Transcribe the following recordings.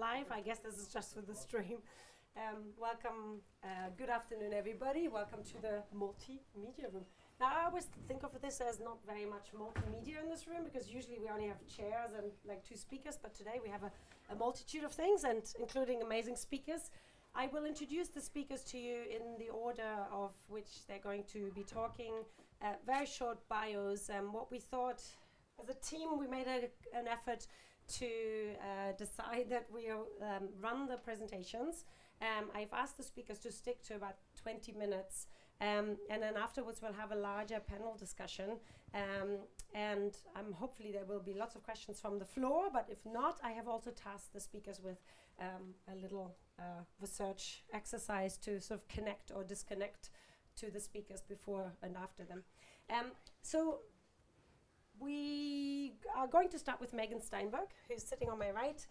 live. I guess this is just for the stream. Welcome, good afternoon, everybody. Welcome to the multimedia room. Now, I always think of this as not very much multimedia in this room, because usually we only have chairs and like 2 speakers, but today we have a multitude of things, and including amazing speakers. I will introduce the speakers to you in the order of which they're going to be talking. Very short bios. What we thought, as a team, we made an effort to decide that we'll run the presentations. I've asked the speakers to stick to about 20 minutes. And then afterwards we'll have a larger panel discussion, and hopefully there will be lots of questions from the floor, but if not, I have also tasked the speakers with a little research exercise to sort of connect or disconnect to the speakers before and after them. So we are going to start with Megan Steinberg, who's sitting on my right.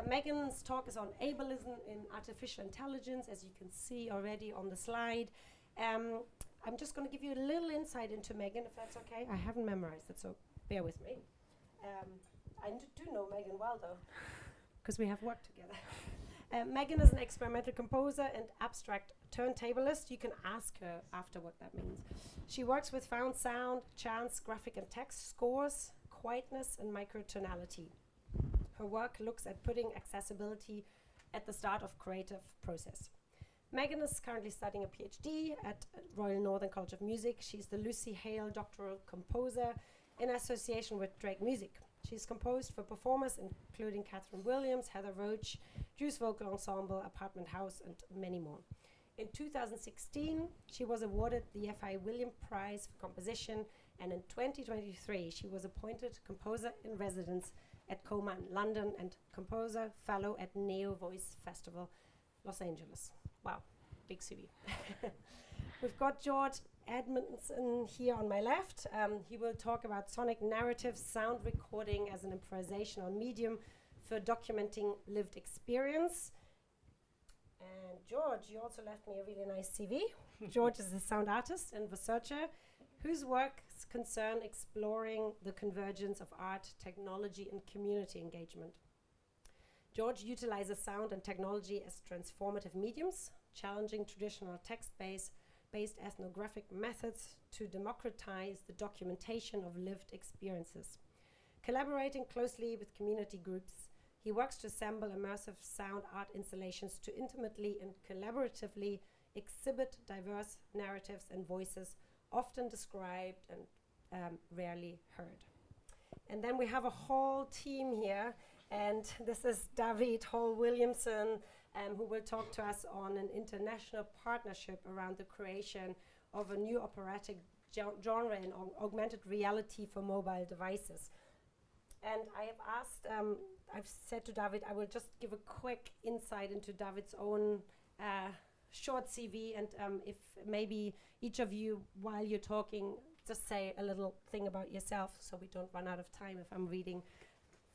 Megan's talk is on ableism in artificial intelligence, as you can see already on the slide. I'm just going to give you a little insight into Megan, if that's okay. I haven't memorized it, so bear with me. I do know Megan well, though, because we have worked together. Megan is an experimental composer and abstract turntablist. You can ask her after what that means. She works with found sound, chants, graphic and text, scores, quietness, and microtonality. Her work looks at putting accessibility at the start of creative process. Megan is currently studying a PhD at Royal Northern College of Music. She's the Lucy Hale Doctoral Composer in association with Drake Music. She's composed for performers including Catherine Williams, Heather Roach, Juice Vocal Ensemble, Apartment House, and many more. In 2016, she was awarded the F.I. William Prize for Composition, and in 2023, she was appointed Composer in Residence at Coma in London and Composer Fellow at Neo Voice Festival, Los Angeles. Wow, big CV. We've got George Edmondson here on my left. He will talk about sonic narrative sound recording as an improvisational medium for documenting lived experience. And George, you also left me a really nice CV. George is a sound artist and researcher whose works concern exploring the convergence of art, technology, and community engagement. George utilizes sound and technology as transformative mediums, challenging traditional text-based ethnographic methods to democratize the documentation of lived experiences. Collaborating closely with community groups, he works to assemble immersive sound art installations to intimately and collaboratively exhibit diverse narratives and voices, often described and rarely heard. And then we have a whole team here. And this is Dafydd Hall-Williamson, who will talk to us on an international partnership around the creation of a new operatic genre in augmented reality for mobile devices. And I have asked, I've said to Dafydd, I will just give a quick insight into Dafydd's own short CV, and if maybe each of you, while you're talking, just say a little thing about yourself so we don't run out of time if I'm reading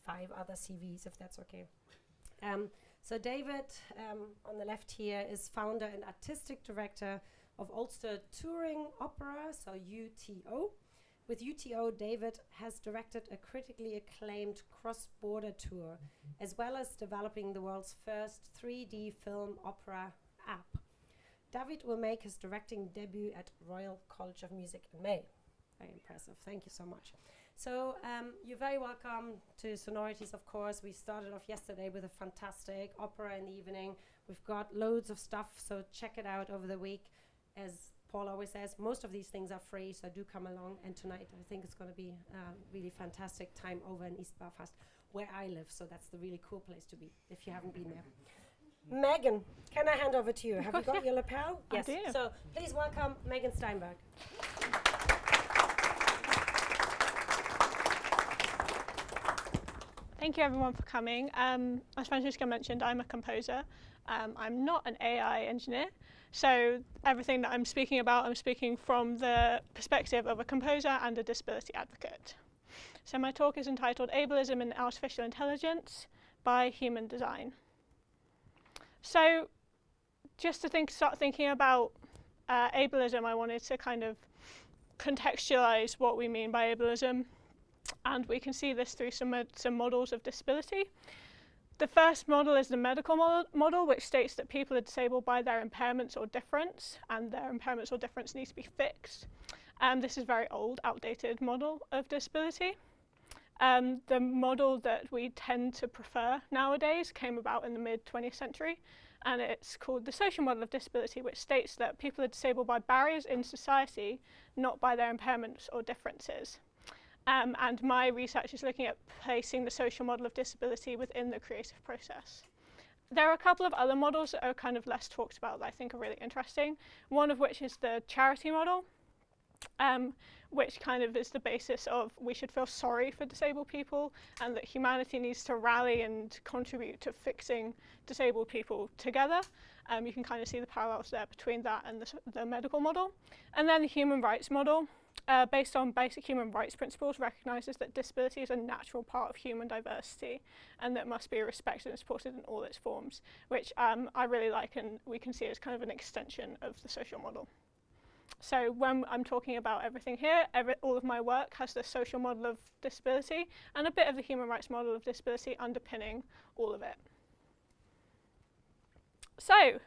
5 other CVs, if that's okay. So David, on the left here, is founder and artistic director of Ulster Touring Opera, so UTO. With UTO, David has directed a critically acclaimed cross-border tour, as well as developing the world's first 3D film opera app. Dafydd will make his directing debut at Royal College of Music in May. Very impressive, thank you so much. So you're very welcome to Sonorities, of course. We started off yesterday with a fantastic opera in the evening. We've got loads of stuff, so check it out over the week. As Paul always says, most of these things are free, so do come along. And tonight, I think it's going to be a really fantastic time over in East Belfast, where I live, so that's the really cool place to be, if you haven't been there. Megan, can I hand over to you? Have you got your lapel? Yes. I do. So please welcome Megan Steinberg. Thank you everyone for coming. As Franziska mentioned, I'm a composer. I'm not an AI engineer, so everything that I'm speaking about, I'm speaking from the perspective of a composer and a disability advocate. So my talk is entitled Ableism in Artificial Intelligence by Human Design. So just to start thinking about ableism, I wanted to kind of contextualize what we mean by ableism. And we can see this through some models of disability. The first model is the medical model, which states that people are disabled by their impairments or difference, and their impairments or difference need to be fixed. This is a very old, outdated model of disability. The model that we tend to prefer nowadays came about in the mid-20th century, and it's called the social model of disability, which states that people are disabled by barriers in society, not by their impairments or differences. And my research is looking at placing the social model of disability within the creative process. There are a couple of other models that are kind of less talked about that I think are really interesting, one of which is the charity model, which kind of is the basis of we should feel sorry for disabled people and that humanity needs to rally and contribute to fixing disabled people together. You can kind of see the parallels there between that and the medical model. And then the human rights model, based on basic human rights principles, recognises that disability is a natural part of human diversity and that must be respected and supported in all its forms, which I really like, and we can see as kind of an extension of the social model. So when I'm talking about everything here, all of my work has the social model of disability and a bit of the human rights model of disability underpinning all of it. So,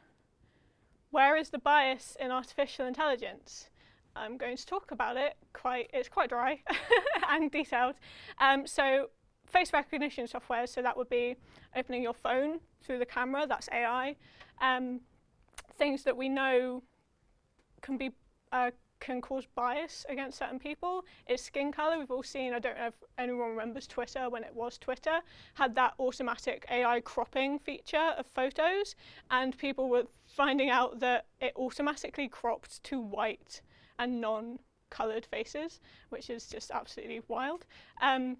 where is the bias in artificial intelligence? I'm going to talk about it it's quite dry and detailed. So face recognition software, so that would be opening your phone through the camera, that's AI. Things that we know can cause bias against certain people is skin color. We've all seen, I don't know if anyone remembers Twitter, when it was Twitter, had that automatic AI cropping feature of photos, and people were finding out that it automatically cropped to white and non-coloured faces, which is just absolutely wild. And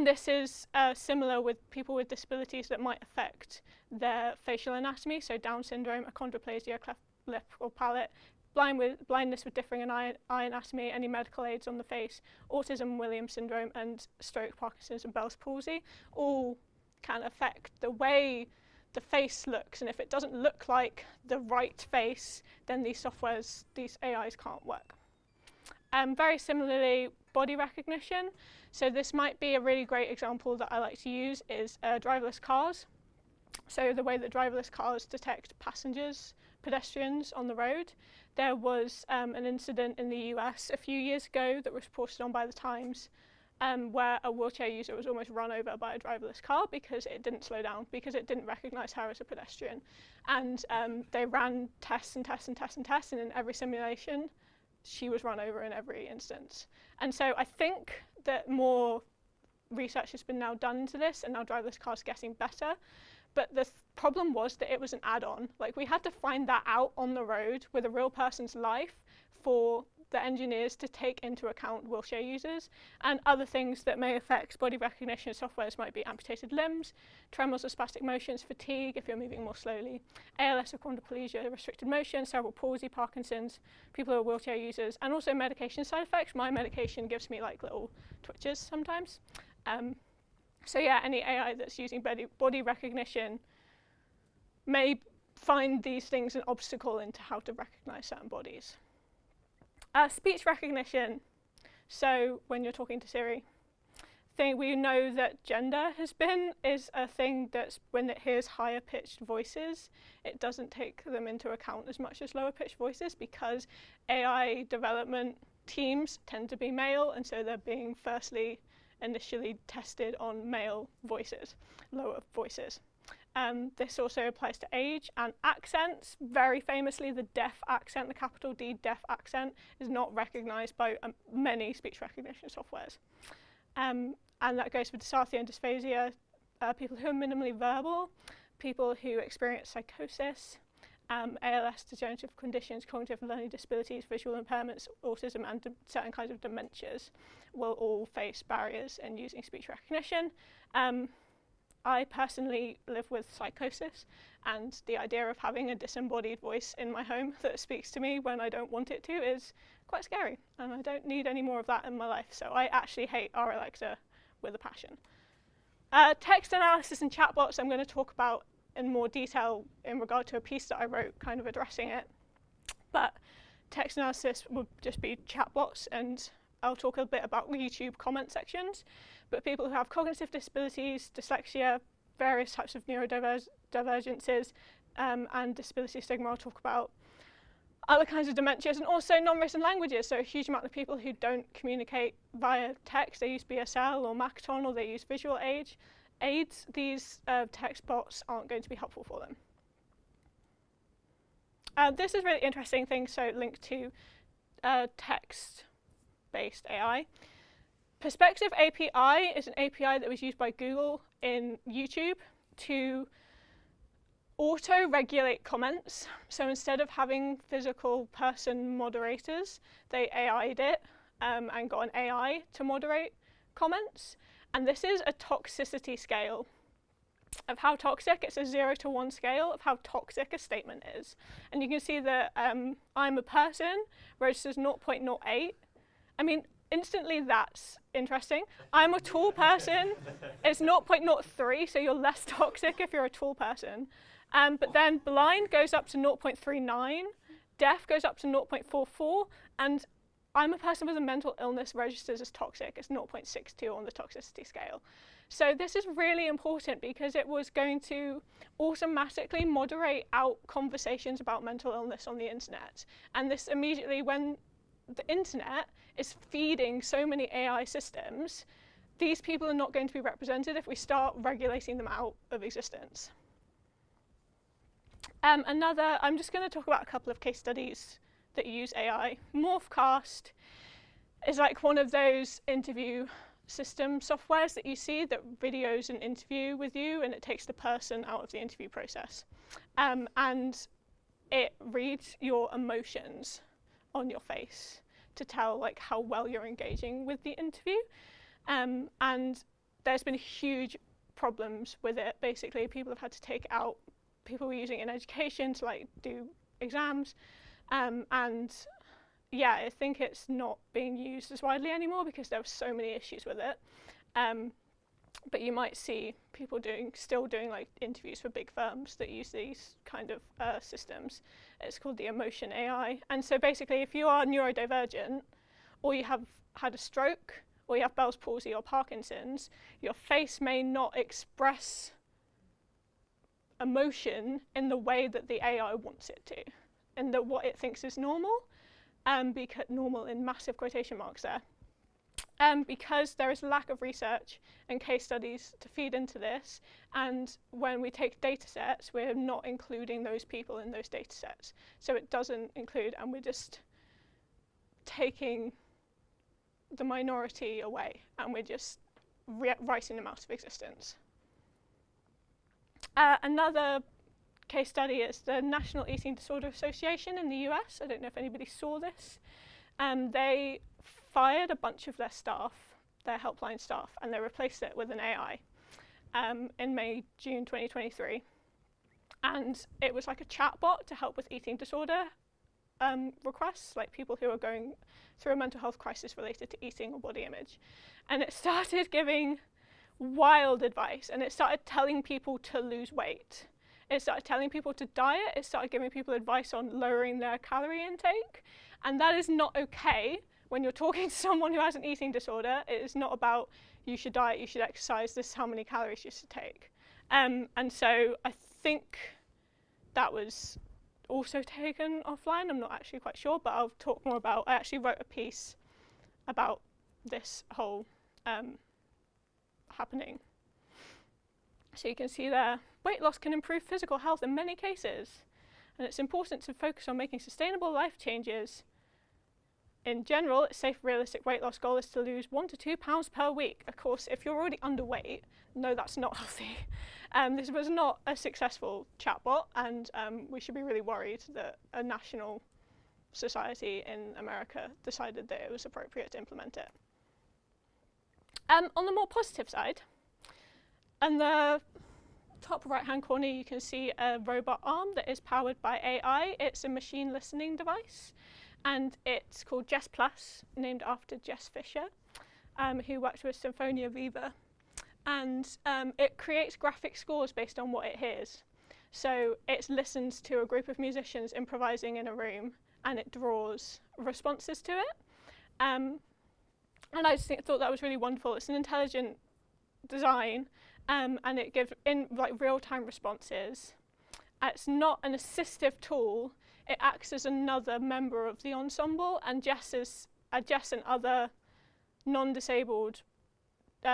this is similar with people with disabilities that might affect their facial anatomy, so Down syndrome, achondroplasia, cleft lip or palate, blindness with differing eye anatomy, any medical aids on the face, autism, Williams syndrome, and stroke, Parkinson's, and Bell's palsy, all can affect the way the face looks, and if it doesn't look like the right face, then these AIs can't work. Very similarly, body recognition. So this might be a really great example that I like to use is driverless cars. So the way that driverless cars detect pedestrians on the road. There was an incident in the US a few years ago that was reported on by the Times, where a wheelchair user was almost run over by a driverless car because it didn't slow down, because it didn't recognise her as a pedestrian. And they ran tests and tests and tests and tests, and in every simulation, she was run over in every instance. And so I think that more research has been now done into this, and now driverless cars are getting better. But the problem was that it was an add-on. Like, we had to find that out on the road with a real person's life for the engineers to take into account wheelchair users, and other things that may affect body recognition softwares might be amputated limbs, tremors or spastic motions, fatigue if you're moving more slowly, ALS or achondroplasia, restricted motion, cerebral palsy, Parkinson's, people who are wheelchair users, and also medication side effects. My medication gives me like little twitches sometimes. So yeah, any AI that's using body recognition may find these things an obstacle into how to recognize certain bodies. Speech recognition. So when you're talking to Siri, we know that gender is a thing that's when it hears higher pitched voices, it doesn't take them into account as much as lower pitched voices, because AI development teams tend to be male, and so they're being initially tested on male voices, lower voices. This also applies to age and accents. Very famously, the deaf accent, the capital D deaf accent, is not recognised by many speech recognition softwares. And that goes for dysarthria and dysphasia, people who are minimally verbal, people who experience psychosis, ALS, degenerative conditions, cognitive learning disabilities, visual impairments, autism, and certain kinds of dementias will all face barriers in using speech recognition. I personally live with psychosis, and the idea of having a disembodied voice in my home that speaks to me when I don't want it to is quite scary, and I don't need any more of that in my life, so I actually hate our Alexa with a passion. Text analysis and chatbots I'm going to talk about in more detail in regard to a piece that I wrote kind of addressing it, but text analysis would just be chatbots, and I'll talk a bit about YouTube comment sections. But people who have cognitive disabilities, dyslexia, various types of neurodivergences and disability stigma. I'll talk about other kinds of dementias, and also non-written languages. So a huge amount of people who don't communicate via text, they use BSL or Makaton, or they use visual aids. These text bots aren't going to be helpful for them. This is really interesting thing, so linked to text-based AI. Perspective API is an API that was used by Google in YouTube to auto-regulate comments. So instead of having physical person moderators, they AI'd it and got an AI to moderate comments. And this is a toxicity scale of how toxic. It's a 0 to 1 scale of how toxic a statement is. And you can see that I'm a person registers 0.08. I mean, instantly that's interesting. I'm a tall person, it's 0.03, so you're less toxic if you're a tall person. But then blind goes up to 0.39, deaf goes up to 0.44, and I'm a person with a mental illness registers as toxic. It's 0.62 on the toxicity scale. So this is really important because it was going to automatically moderate out conversations about mental illness on the internet. And this immediately, when the internet is feeding so many AI systems, these people are not going to be represented if we start regulating them out of existence. I'm just going to talk about a couple of case studies that use AI. Morphcast is like one of those interview system softwares that you see that videos an interview with you, and it takes the person out of the interview process. And it reads your emotions on your face to tell like how well you're engaging with the interview. And there's been huge problems with it. Basically, people have had to take it out. People were using it in education to like do exams. And yeah, I think it's not being used as widely anymore because there were so many issues with it. But you might see people still doing like interviews for big firms that use these kind of systems. It's called the emotion AI. And so basically, if you are neurodivergent, or you have had a stroke, or you have Bell's palsy or Parkinson's, your face may not express emotion in the way that the AI wants it to, and that what it thinks is normal, because normal in massive quotation marks there. Because there is lack of research and case studies to feed into this, and when we take data sets, we're not including those people in those data sets. So it doesn't include, and we're just taking the minority away, and we're just writing them out of existence. Another case study is the National Eating Disorder Association in the US. I don't know if anybody saw this. They fired a bunch of their staff, their helpline staff, and they replaced it with an AI in June 2023. And it was like a chatbot to help with eating disorder requests, like people who are going through a mental health crisis related to eating or body image. And it started giving wild advice, and it started telling people to lose weight. It started telling people to diet. It started giving people advice on lowering their calorie intake. And that is not okay when you're talking to someone who has an eating disorder. It is not about you should diet, you should exercise, this is how many calories you should take. And so I think that was also taken offline. I'm not actually quite sure, but I'll talk more about, I actually wrote a piece about this whole happening. So you can see there, weight loss can improve physical health in many cases, and it's important to focus on making sustainable life changes. In general, a safe, realistic weight loss goal is to lose 1 to 2 pounds per week. Of course, if you're already underweight, no, that's not healthy. This was not a successful chatbot, and we should be really worried that a national society in America decided that it was appropriate to implement it. On the more positive side, in the top right-hand corner, you can see a robot arm that is powered by AI. It's a machine listening device, and it's called Jess Plus, named after Jess Fisher, who worked with Symphonia Viva. And it creates graphic scores based on what it hears. So it listens to a group of musicians improvising in a room, and it draws responses to it. And I just thought that was really wonderful. It's an intelligent design, and it gives in like real-time responses. It's not an assistive tool. It acts as another member of the ensemble, and Jess and other non-disabled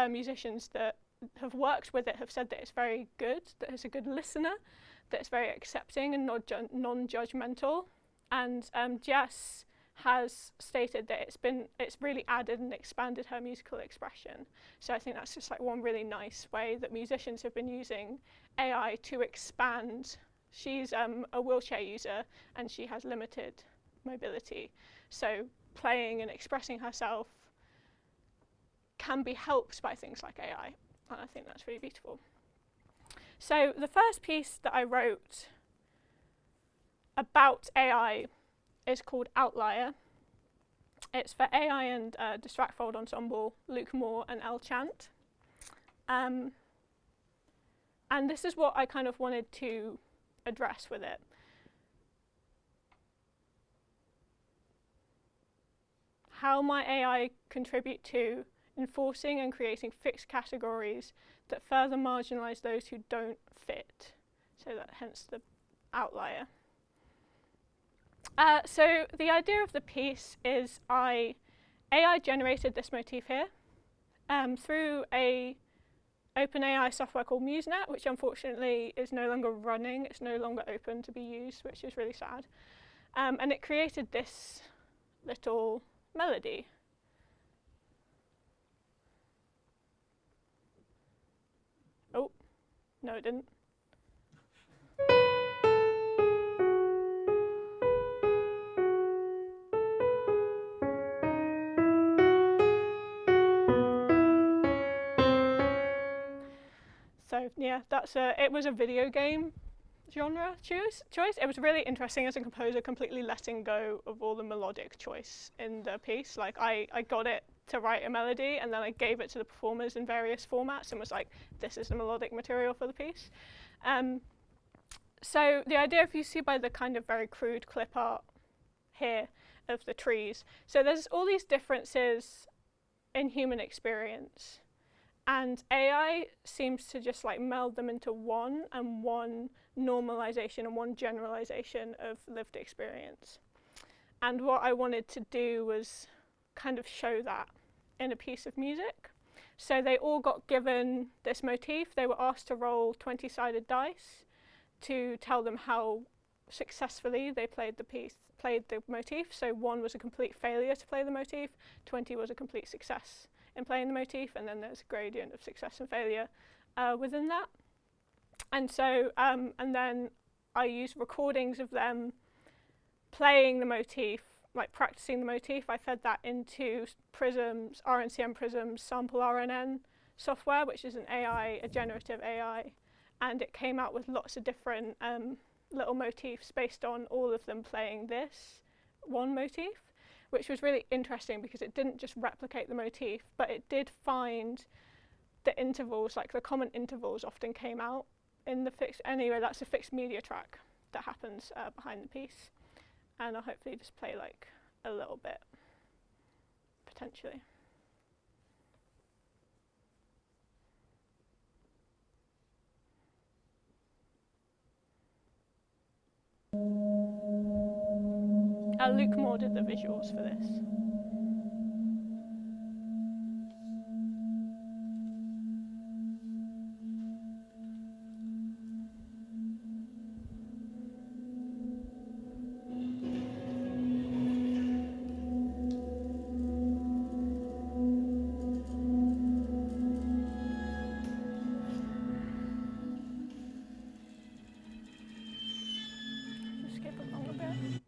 musicians that have worked with it have said that it's very good, that it's a good listener, that it's very accepting and non-judgmental. And Jess has stated that it's really added and expanded her musical expression. So I think that's just like one really nice way that musicians have been using AI to expand. She's a wheelchair user and she has limited mobility. So playing and expressing herself can be helped by things like AI. And I think that's really beautiful. So the first piece that I wrote about AI is called Outlier. It's for AI and Distractfold Ensemble, Luke Moore and El Chant. And this is what I kind of wanted to address with it. How might AI contribute to enforcing and creating fixed categories that further marginalize those who don't fit? So that hence the outlier. So the idea of the piece is AI generated this motif here through a OpenAI software called MuseNet, which unfortunately is no longer running. It's no longer open to be used, which is really sad. And it created this little melody. Oh, no it didn't. So yeah, it was a video game genre choice. It was really interesting as a composer, completely letting go of all the melodic choice in the piece. Like I got it to write a melody and then I gave it to the performers in various formats and was like, this is the melodic material for the piece. So the idea, if you see by the kind of very crude clip art here of the trees, so there's all these differences in human experience. And AI seems to just like meld them into one normalization and one generalization of lived experience. And what I wanted to do was kind of show that in a piece of music. So they all got given this motif. They were asked to roll 20-sided dice to tell them how successfully they played the motif. So 1 was a complete failure to play the motif, 20 was a complete success in playing the motif, and then there's a gradient of success and failure within that. And so, and then I used recordings of them playing the motif, like practicing the motif. I fed that into Prism's, RNCM Prism's sample RNN software, which is a generative AI, and it came out with lots of different little motifs based on all of them playing this one motif, which was really interesting because it didn't just replicate the motif, but it did find the intervals, like the common intervals often came out in the fixed, anyway, that's a fixed media track that happens behind the piece. And I'll hopefully just play like a little bit, potentially. Luke Moore did the visuals for this. Just skip along a bit.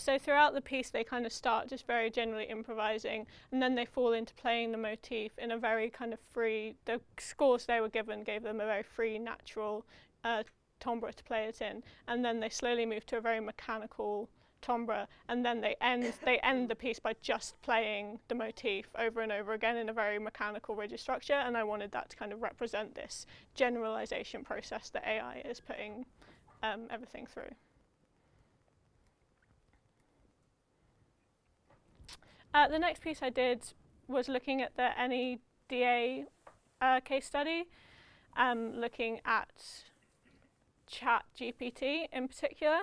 So throughout the piece, they kind of start just very generally improvising, and then they fall into playing the motif in a very kind of free, the scores they were given gave them a very free, natural timbre to play it in, and then they slowly move to a very mechanical timbre, and then they end the piece by just playing the motif over and over again in a very mechanical, rigid structure, and I wanted that to kind of represent this generalization process that AI is putting everything through. The next piece I did was looking at the NEDA case study, looking at ChatGPT in particular.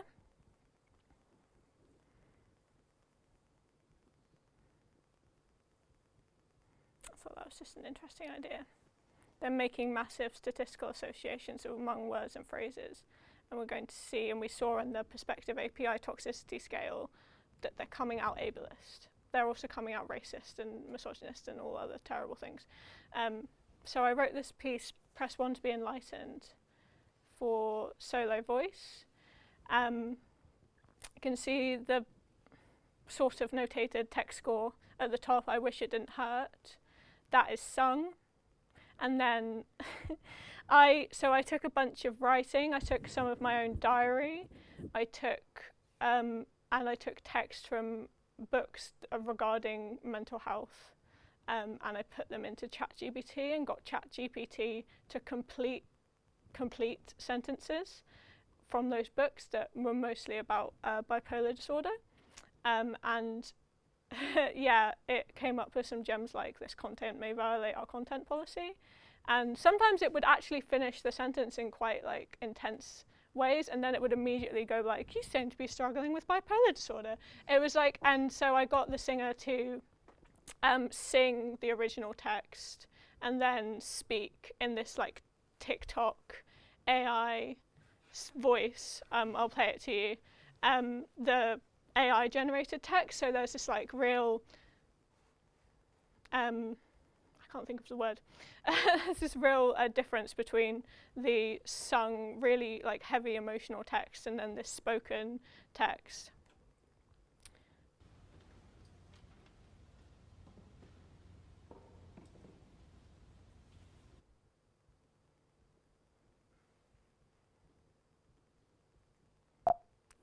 I thought that was just an interesting idea. They're making massive statistical associations among words and phrases, and we're going to see, and we saw in the perspective API toxicity scale, that they're coming out ableist. They're also coming out racist and misogynist and all other terrible things. So I wrote this piece, Press 1 to be enlightened, for solo voice. You can see the sort of notated text score at the top, I wish it didn't hurt. That is sung. And then I took a bunch of writing. I took some of my own diary. I took text from books regarding mental health, and I put them into ChatGPT and got ChatGPT to complete sentences from those books that were mostly about bipolar disorder, and yeah, it came up with some gems like this content may violate our content policy, and sometimes it would actually finish the sentence in quite like intense ways, and then it would immediately go like, you seem to be struggling with bipolar disorder. It was like, and so I got the singer to sing the original text and then speak in this like TikTok AI voice. I'll play it to you. The AI generated text, so there's this like real I can't think of the word. There's this real difference between the sung, really like heavy emotional text and then this spoken text.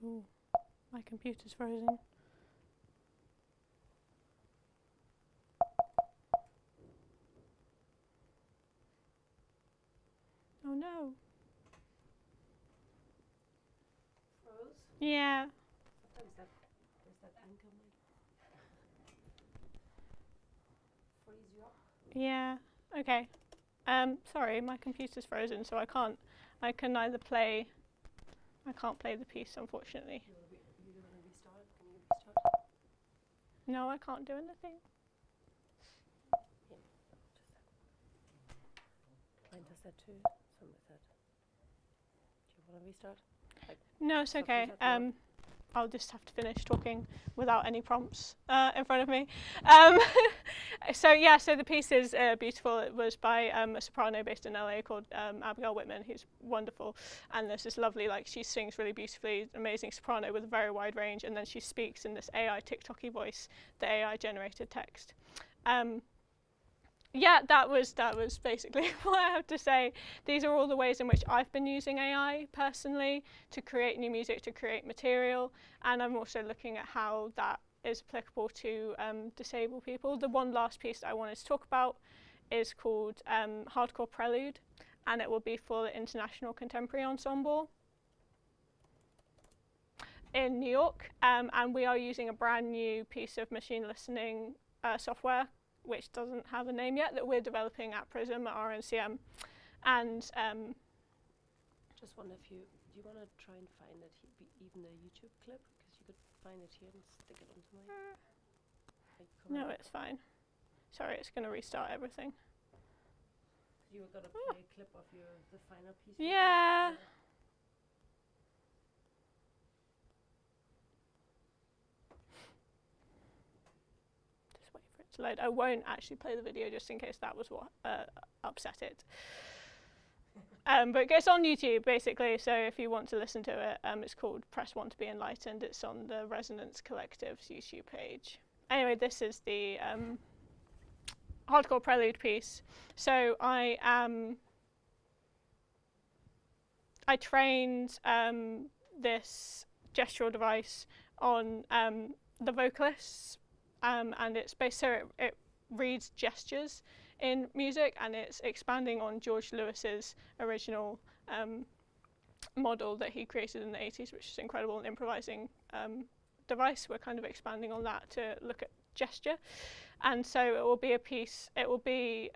Ooh, my computer's frozen. Oh no. Froze? Yeah. Sometimes there's that anchor might freeze you up. Yeah. Okay. Sorry, my computer's frozen, so I can't play the piece, unfortunately. You want to restart? Can you restart? No, I can't do anything. Yeah. Mine does that too. Some of that. Do you want to restart? Like, No, it's okay. I'll just have to finish talking without any prompts in front of me. So the piece is beautiful. It was by a soprano based in LA called Abigail Whitman, who's wonderful. And there's this lovely, like, she sings really beautifully, amazing soprano with a very wide range, and then she speaks in this AI TikTok-y voice, the AI generated text. Yeah, that was basically what I have to say. These are all the ways in which I've been using AI personally to create new music, to create material, and I'm also looking at how that is applicable to disabled people. The one last piece that I wanted to talk about is called Hardcore Prelude, and it will be for the International Contemporary Ensemble in New York, and we are using a brand new piece of machine listening software which doesn't have a name yet, that we're developing at Prism at RNCM. And just wonder if do you want to try and find it, even the YouTube clip? Because you could find it here and stick it onto my... No, it's fine. Sorry, it's going to restart everything. You were going to play a clip of the final piece? Yeah. Load. I won't actually play the video just in case that was what upset it. But it's on YouTube, basically, so if you want to listen to it, it's called Press 1 to be Enlightened. It's on the Resonance Collective's YouTube page. Anyway, this is the hardcore prelude piece. So I trained this gestural device on the vocalists, and it's based, so it reads gestures in music, and it's expanding on George Lewis's original model that he created in the 80s, which is incredible, an improvising device. We're kind of expanding on that to look at gesture. And so it will be a piece, it will be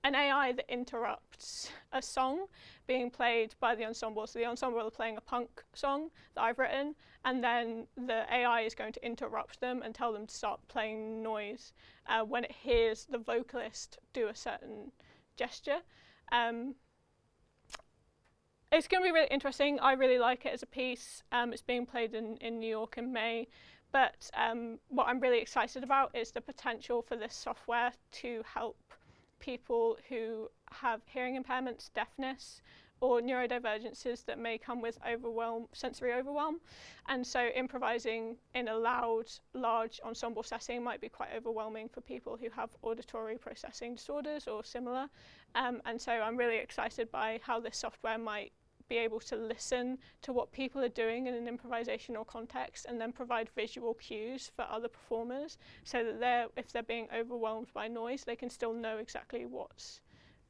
an AI that interrupts a song being played by the ensemble. So the ensemble are playing a punk song that I've written, and then the AI is going to interrupt them and tell them to start playing noise when it hears the vocalist do a certain gesture. It's going to be really interesting. I really like it as a piece. It's being played in New York in May. But what I'm really excited about is the potential for this software to help people who have hearing impairments, deafness, or neurodivergences that may come with sensory overwhelm. And so improvising in a loud, large ensemble setting might be quite overwhelming for people who have auditory processing disorders or similar. And so I'm really excited by how this software might be able to listen to what people are doing in an improvisational context and then provide visual cues for other performers, so that if they're being overwhelmed by noise, they can still know exactly what's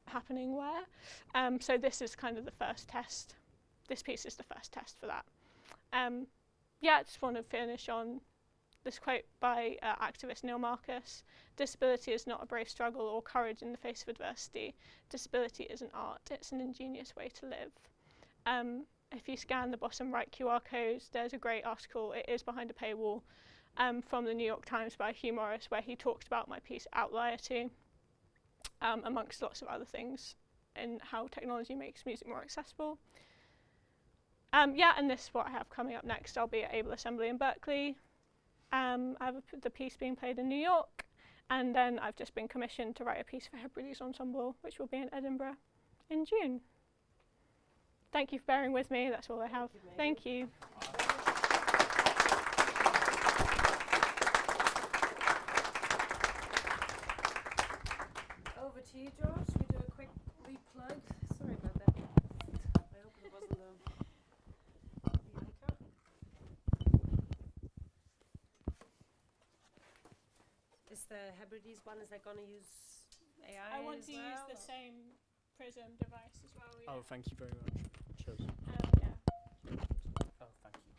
happening where. So this is kind of the first test. This piece is the first test for that. Yeah, I just want to finish on this quote by activist Neil Marcus. "Disability is not a brave struggle or courage in the face of adversity. Disability is an art. It's an ingenious way to live." If you scan the bottom right QR code, there's a great article, it is behind a paywall, from the New York Times by Hugh Morris, where he talked about my piece Outlier 2, amongst lots of other things, and how technology makes music more accessible. Yeah, and this is what I have coming up next. I'll be at Able Assembly in Berkeley. I have the piece being played in New York, and then I've just been commissioned to write a piece for Hebrides Ensemble, which will be in Edinburgh in June. Thank you for bearing with me. That's all I have. Thank you. Over to you, George. We do a quick replug. Sorry about that. I hope it wasn't the icon. Is the Hebrides one, is that going to use AI? I want to use the same Prism device as well. Yeah. Oh, thank you very much. Cheers. Yeah. Oh, thank you.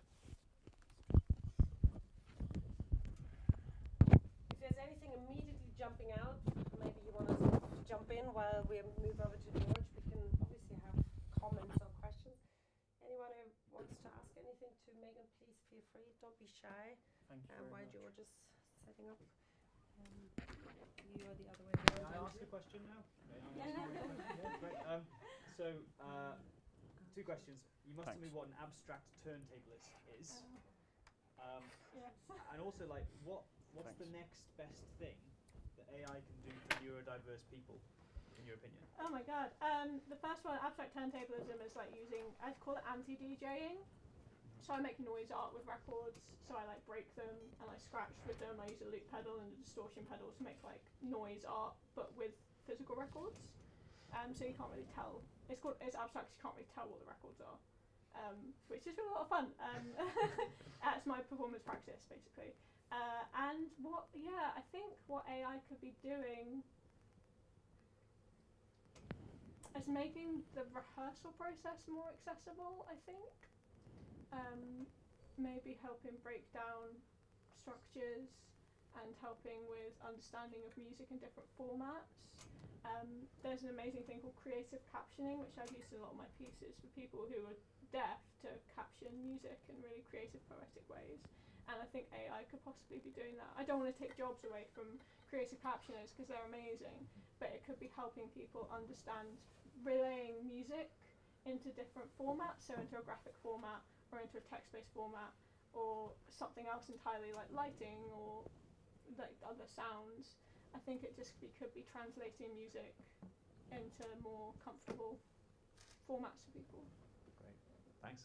If there's anything immediately jumping out, maybe you want to sort of jump in while we move over to George. We can obviously have comments or questions. Anyone who wants to ask anything to Megan, please feel free. Don't be shy. Thank you very While much. George is setting up. You are the other way Can around. I ask a question now? Yeah. Yeah, great. Two questions. You must tell me what an abstract turntable is. Yes. And also, like, what's the next best thing that AI can do for neurodiverse people, in your opinion? Oh my god. The first one, abstract turntablism, is like using, I'd call it anti-DJing. So I make noise art with records, so I like break them and I scratch with them. I use a loop pedal and a distortion pedal to make like noise art, but with physical records. So you can't really tell. It's abstract, you can't really tell what the records are, which is really a lot of fun. That's my performance practice, basically. And I think what AI could be doing is making the rehearsal process more accessible, I think. Maybe helping break down structures and helping with understanding of music in different formats. There's an amazing thing called creative captioning, which I've used in a lot of my pieces for people who are deaf to caption music in really creative, poetic ways. And I think AI could possibly be doing that. I don't want to take jobs away from creative captioners because they're amazing, but it could be helping people understand relaying music into different formats, so into a graphic format or into a text-based format or something else entirely like lighting or like other sounds. I think it just could be translating music into more comfortable formats for people. Great, thanks.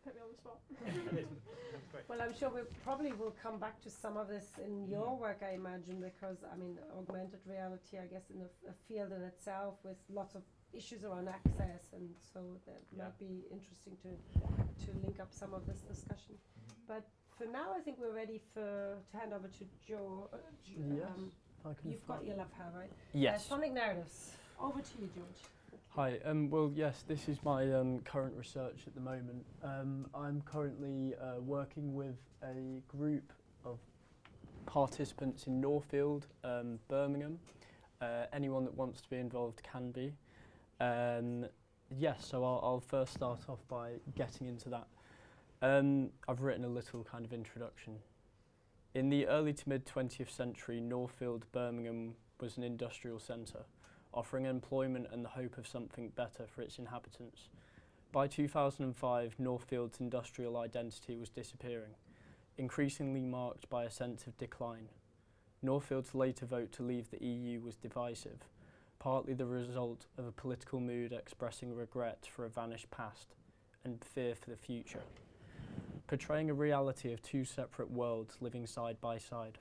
Put me on the spot. It is. That's great. Well, I'm sure we probably will come back to some of this in your work, I imagine, because I mean, augmented reality, I guess, in a field in itself with lots of issues around access, and so that might be interesting to link up some of this discussion. But for now, I think we're ready to hand over to Joe. You've got your left hand, right? Yes. Sonic narratives. Over to you, George. Hi. Well, yes, this is my current research at the moment. I'm currently working with a group of participants in Northfield, Birmingham. Anyone that wants to be involved can be. Yes, so I'll first start off by getting into that. I've written a little kind of introduction. In the early to mid 20th century, Northfield, Birmingham was an industrial centre, offering employment and the hope of something better for its inhabitants. By 2005, Northfield's industrial identity was disappearing, increasingly marked by a sense of decline. Northfield's later vote to leave the EU was divisive, partly the result of a political mood expressing regret for a vanished past and fear for the future, portraying a reality of two separate worlds living side by side.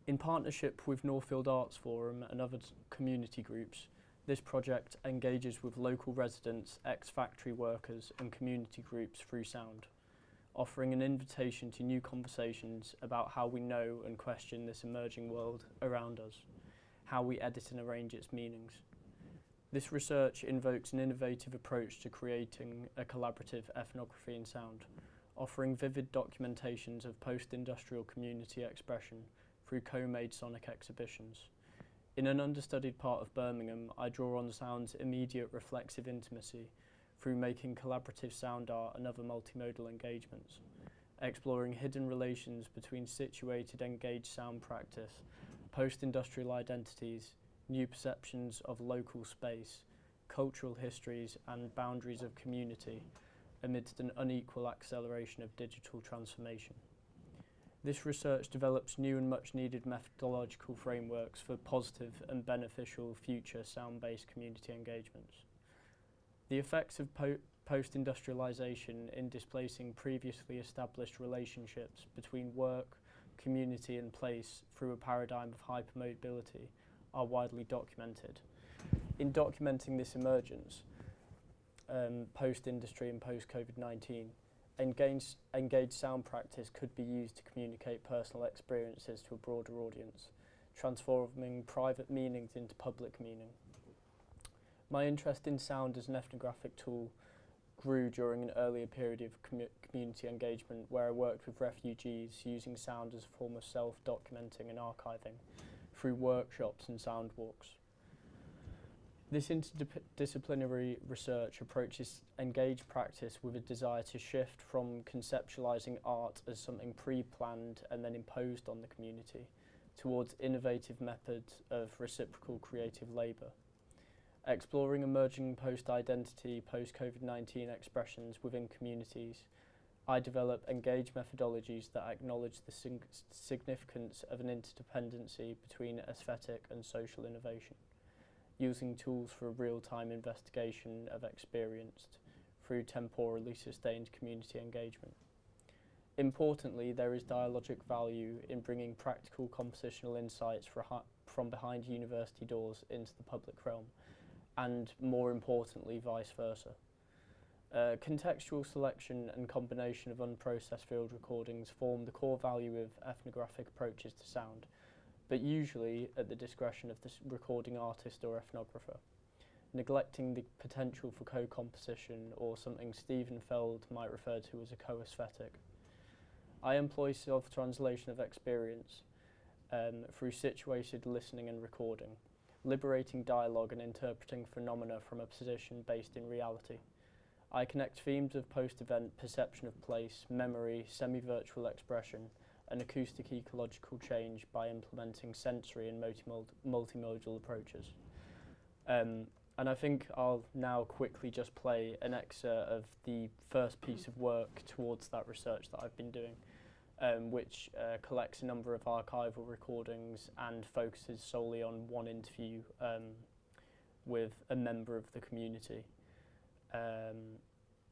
In partnership with Northfield Arts Forum and other community groups, this project engages with local residents, ex-factory workers and community groups through sound, offering an invitation to new conversations about how we know and question this emerging world around us, how we edit and arrange its meanings. This research invokes an innovative approach to creating a collaborative ethnography in sound, offering vivid documentations of post-industrial community expression through co-made sonic exhibitions. In an understudied part of Birmingham, I draw on sound's immediate reflexive intimacy through making collaborative sound art and other multimodal engagements, exploring hidden relations between situated engaged sound practice, post-industrial identities, new perceptions of local space, cultural histories and boundaries of community amidst an unequal acceleration of digital transformation. This research develops new and much needed methodological frameworks for positive and beneficial future sound-based community engagements. The effects of post-industrialization in displacing previously established relationships between work, community and place through a paradigm of hypermobility are widely documented. In documenting this emergence, post-industry and post-COVID-19, engaged sound practice could be used to communicate personal experiences to a broader audience, transforming private meanings into public meaning. My interest in sound as an ethnographic tool grew during an earlier period of community engagement where I worked with refugees using sound as a form of self-documenting and archiving through workshops and sound walks. This interdisciplinary research approaches engaged practice with a desire to shift from conceptualizing art as something pre-planned and then imposed on the community towards innovative methods of reciprocal creative labour. Exploring emerging post-identity, post-COVID-19 expressions within communities, I develop engaged methodologies that acknowledge the significance of an interdependency between aesthetic and social innovation, using tools for real-time investigation of experienced through temporally sustained community engagement. Importantly, there is dialogic value in bringing practical compositional insights from behind university doors into the public realm, and more importantly, vice versa. Contextual selection and combination of unprocessed field recordings form the core value of ethnographic approaches to sound, but usually at the discretion of the recording artist or ethnographer, neglecting the potential for co-composition or something Stephen Feld might refer to as a co-aesthetic. I employ self-translation of experience through situated listening and recording, liberating dialogue and interpreting phenomena from a position based in reality. I connect themes of post-event perception of place, memory, semi-virtual expression, and acoustic ecological change by implementing sensory and multimodal approaches. And I think I'll now quickly just play an excerpt of the first piece of work towards that research that I've been doing, which collects a number of archival recordings and focuses solely on one interview with a member of the community.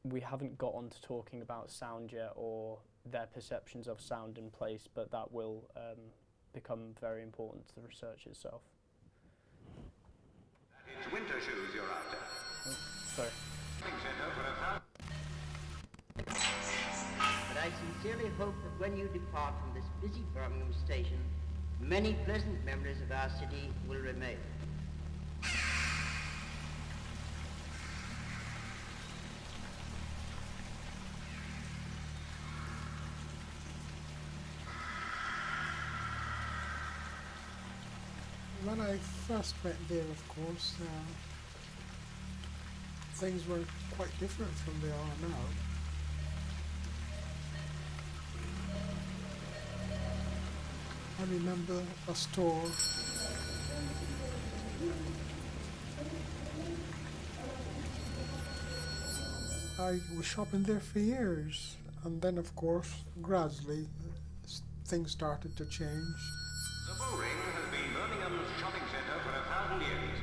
We haven't got on to talking about sound yet or their perceptions of sound in place, but that will become very important to the research itself. It's winter shoes you're after. Oh, sorry. But I sincerely hope that when you depart from this busy Birmingham station, many pleasant memories of our city will remain. When I first went there, of course, things were quite different from they are now. I remember a store I was shopping there for years, and then of course gradually things started to change. The Bull Ring has been Birmingham's shopping centre for 1,000 years,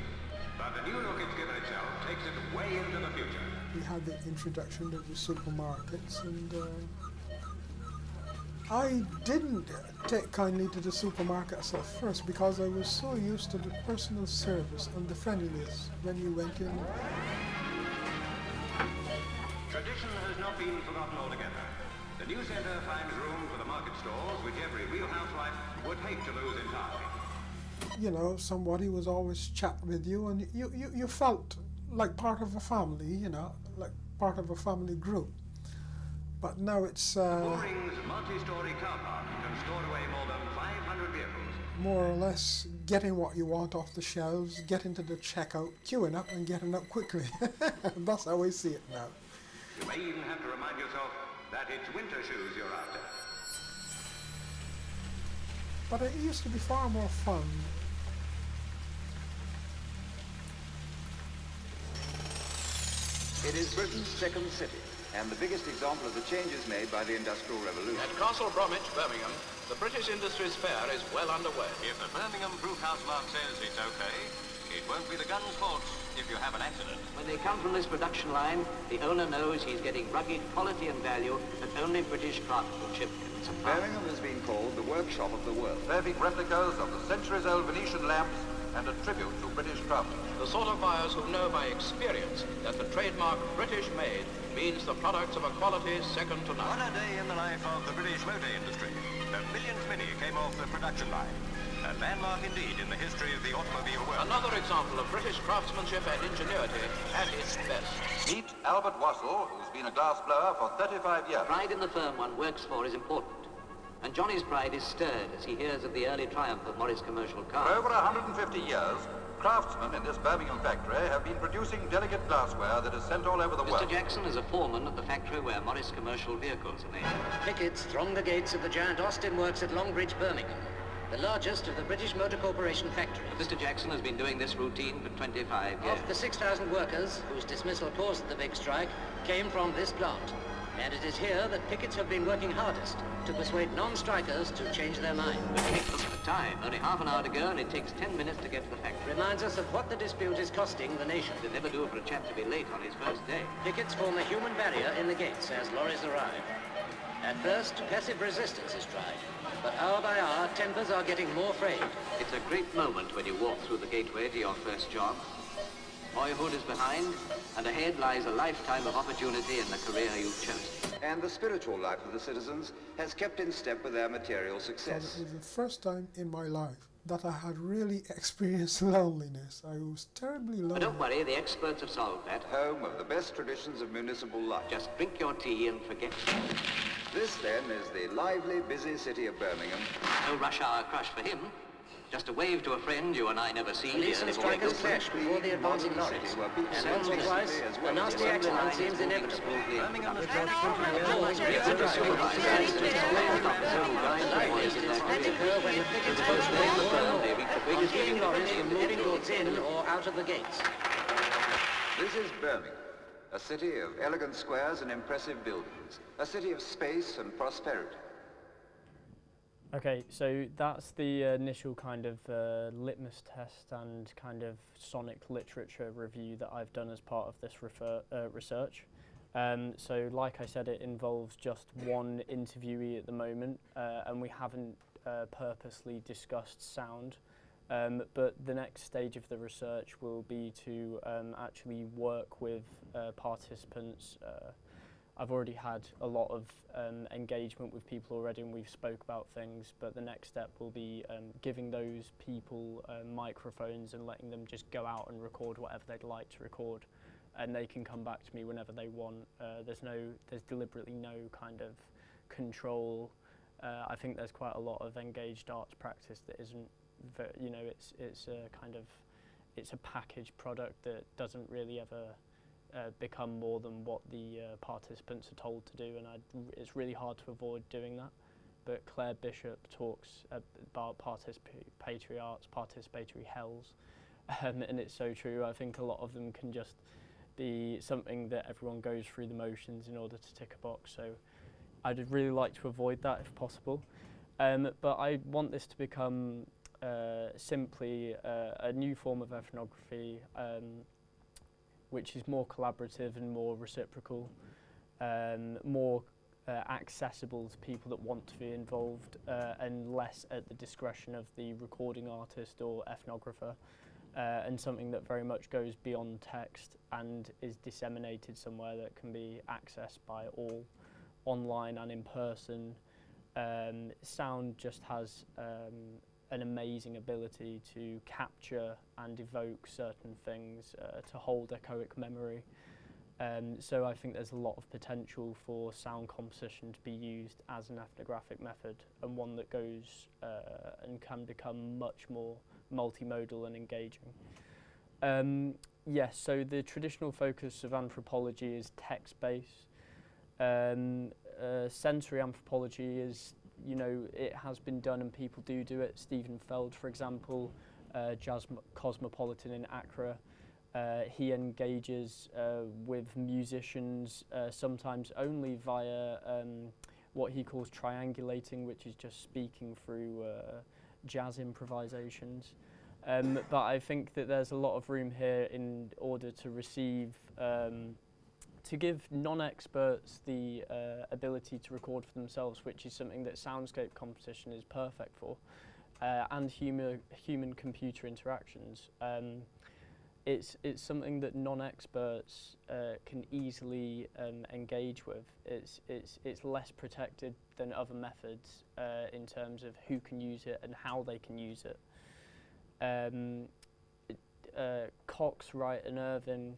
but the new look it's given itself takes it way into the future. We had the introduction of the supermarkets, and I didn't take kindly to the supermarkets at first because I was so used to the personal service and the friendliness when you went in. Tradition has not been forgotten altogether. The new centre finds room for the market stalls which every wheelhouse life would hate to lose entirely. You know, somebody was always chatting with you, and you felt like part of a family, you know, like part of a family group. But now it's Bull Ring's multi-storey car park can store away more than 500 vehicles. more or less getting what you want off the shelves, getting to the checkout, queuing up and getting up quickly. That's how I see it now. You may even have to remind yourself that it's winter shoes you're after. But it used to be far more fun. It is Britain's second city, and the biggest example of the changes made by the Industrial Revolution. At Castle Bromwich, Birmingham, the British Industries Fair is well underway. If the Birmingham Brewhouse mark says it's okay, it won't be the gun's fault if you have an accident. When they come from this production line, the owner knows he's getting rugged quality and value that only British craftsmanship can supply. Birmingham has been called the workshop of the world. Perfect replicas of the centuries-old Venetian lamps and a tribute to British craftsmen. The sort of buyers who know by experience that the trademark British made means the products of a quality second to none. On a day in the life of the British motor industry, the Millions Mini came off the production line. A landmark indeed in the history of the automobile world. Another example of British craftsmanship and ingenuity at its best. Meet Albert Wassell, who's been a glass blower for 35 years. Pride in the firm one works for is important. And Johnny's pride is stirred as he hears of the early triumph of Morris Commercial Cars. For over 150 years, craftsmen in this Birmingham factory have been producing delicate glassware that is sent all over the world. Mr. Jackson is a foreman at the factory where Morris Commercial vehicles are made. Pickets throng the gates of the giant Austin Works at Longbridge, Birmingham, the largest of the British Motor Corporation factories. Mr. Jackson has been doing this routine for 25 years. Of the 6,000 workers whose dismissal caused the big strike came from this plant. And it is here that pickets have been working hardest to persuade non-strikers to change their mind. Look at the time. Only half an hour to go and it takes 10 minutes to get to the factory. Reminds us of what the dispute is costing the nation. It'll never do for a chap to be late on his first day. Pickets form a human barrier in the gates as lorries arrive. At first, passive resistance is tried. But hour by hour, tempers are getting more frayed. It's a great moment when you walk through the gateway to your first job. Boyhood is behind, and ahead lies a lifetime of opportunity in the career you've chosen. And the spiritual life of the citizens has kept in step with their material success. It was the first time in my life that I had really experienced loneliness. I was terribly lonely. But don't worry, the experts have solved that. Home of the best traditions of municipal life. Just drink your tea and forget. This, then, is the lively, busy city of Birmingham. No rush hour crush for him. Just a wave to a friend you and I never see. Police and strikers clash before the advancing lorries. And once or twice, a nasty accident seems inevitable. Birmingham has When the pickets postpone the firm, on keeping lorries from moving goods in or out of the gates. This is Birmingham, a city of elegant squares and impressive buildings, a city of space and prosperity. Okay, so that's the initial kind of litmus test and kind of sonic literature review that I've done as part of this research. So like I said, it involves just one interviewee at the moment, and we haven't purposely discussed sound. But the next stage of the research will be to actually work with participants. I've already had a lot of engagement with people already, and we've spoke about things, but the next step will be giving those people microphones and letting them just go out and record whatever they'd like to record, and they can come back to me whenever they want. There's deliberately no kind of control. I think there's quite a lot of engaged arts practice that isn't, you know, it's a kind of, it's a packaged product that doesn't really ever become more than what the participants are told to do, and it's really hard to avoid doing that. But Claire Bishop talks about participatory arts, participatory hells, and it's so true. I think a lot of them can just be something that everyone goes through the motions in order to tick a box, so I'd really like to avoid that if possible. But I want this to become simply a new form of ethnography, which is more collaborative and more reciprocal, more accessible to people that want to be involved, and less at the discretion of the recording artist or ethnographer, and something that very much goes beyond text and is disseminated somewhere that can be accessed by all, online and in person. Sound just has an amazing ability to capture and evoke certain things, to hold echoic memory. So I think there's a lot of potential for sound composition to be used as an ethnographic method, and one that goes and can become much more multimodal and engaging. Yes, so the traditional focus of anthropology is text-based. Sensory anthropology is, you know, it has been done and people do it. Stephen Feld, for example, jazz cosmopolitan in Accra, he engages with musicians sometimes only via what he calls triangulating, which is just speaking through jazz improvisations. But I think that there's a lot of room here in order to receive to give non-experts the ability to record for themselves, which is something that soundscape composition is perfect for, and human-computer interactions. It's something that non-experts can easily engage with. It's less protected than other methods in terms of who can use it and how they can use it. Cox, Wright and Irving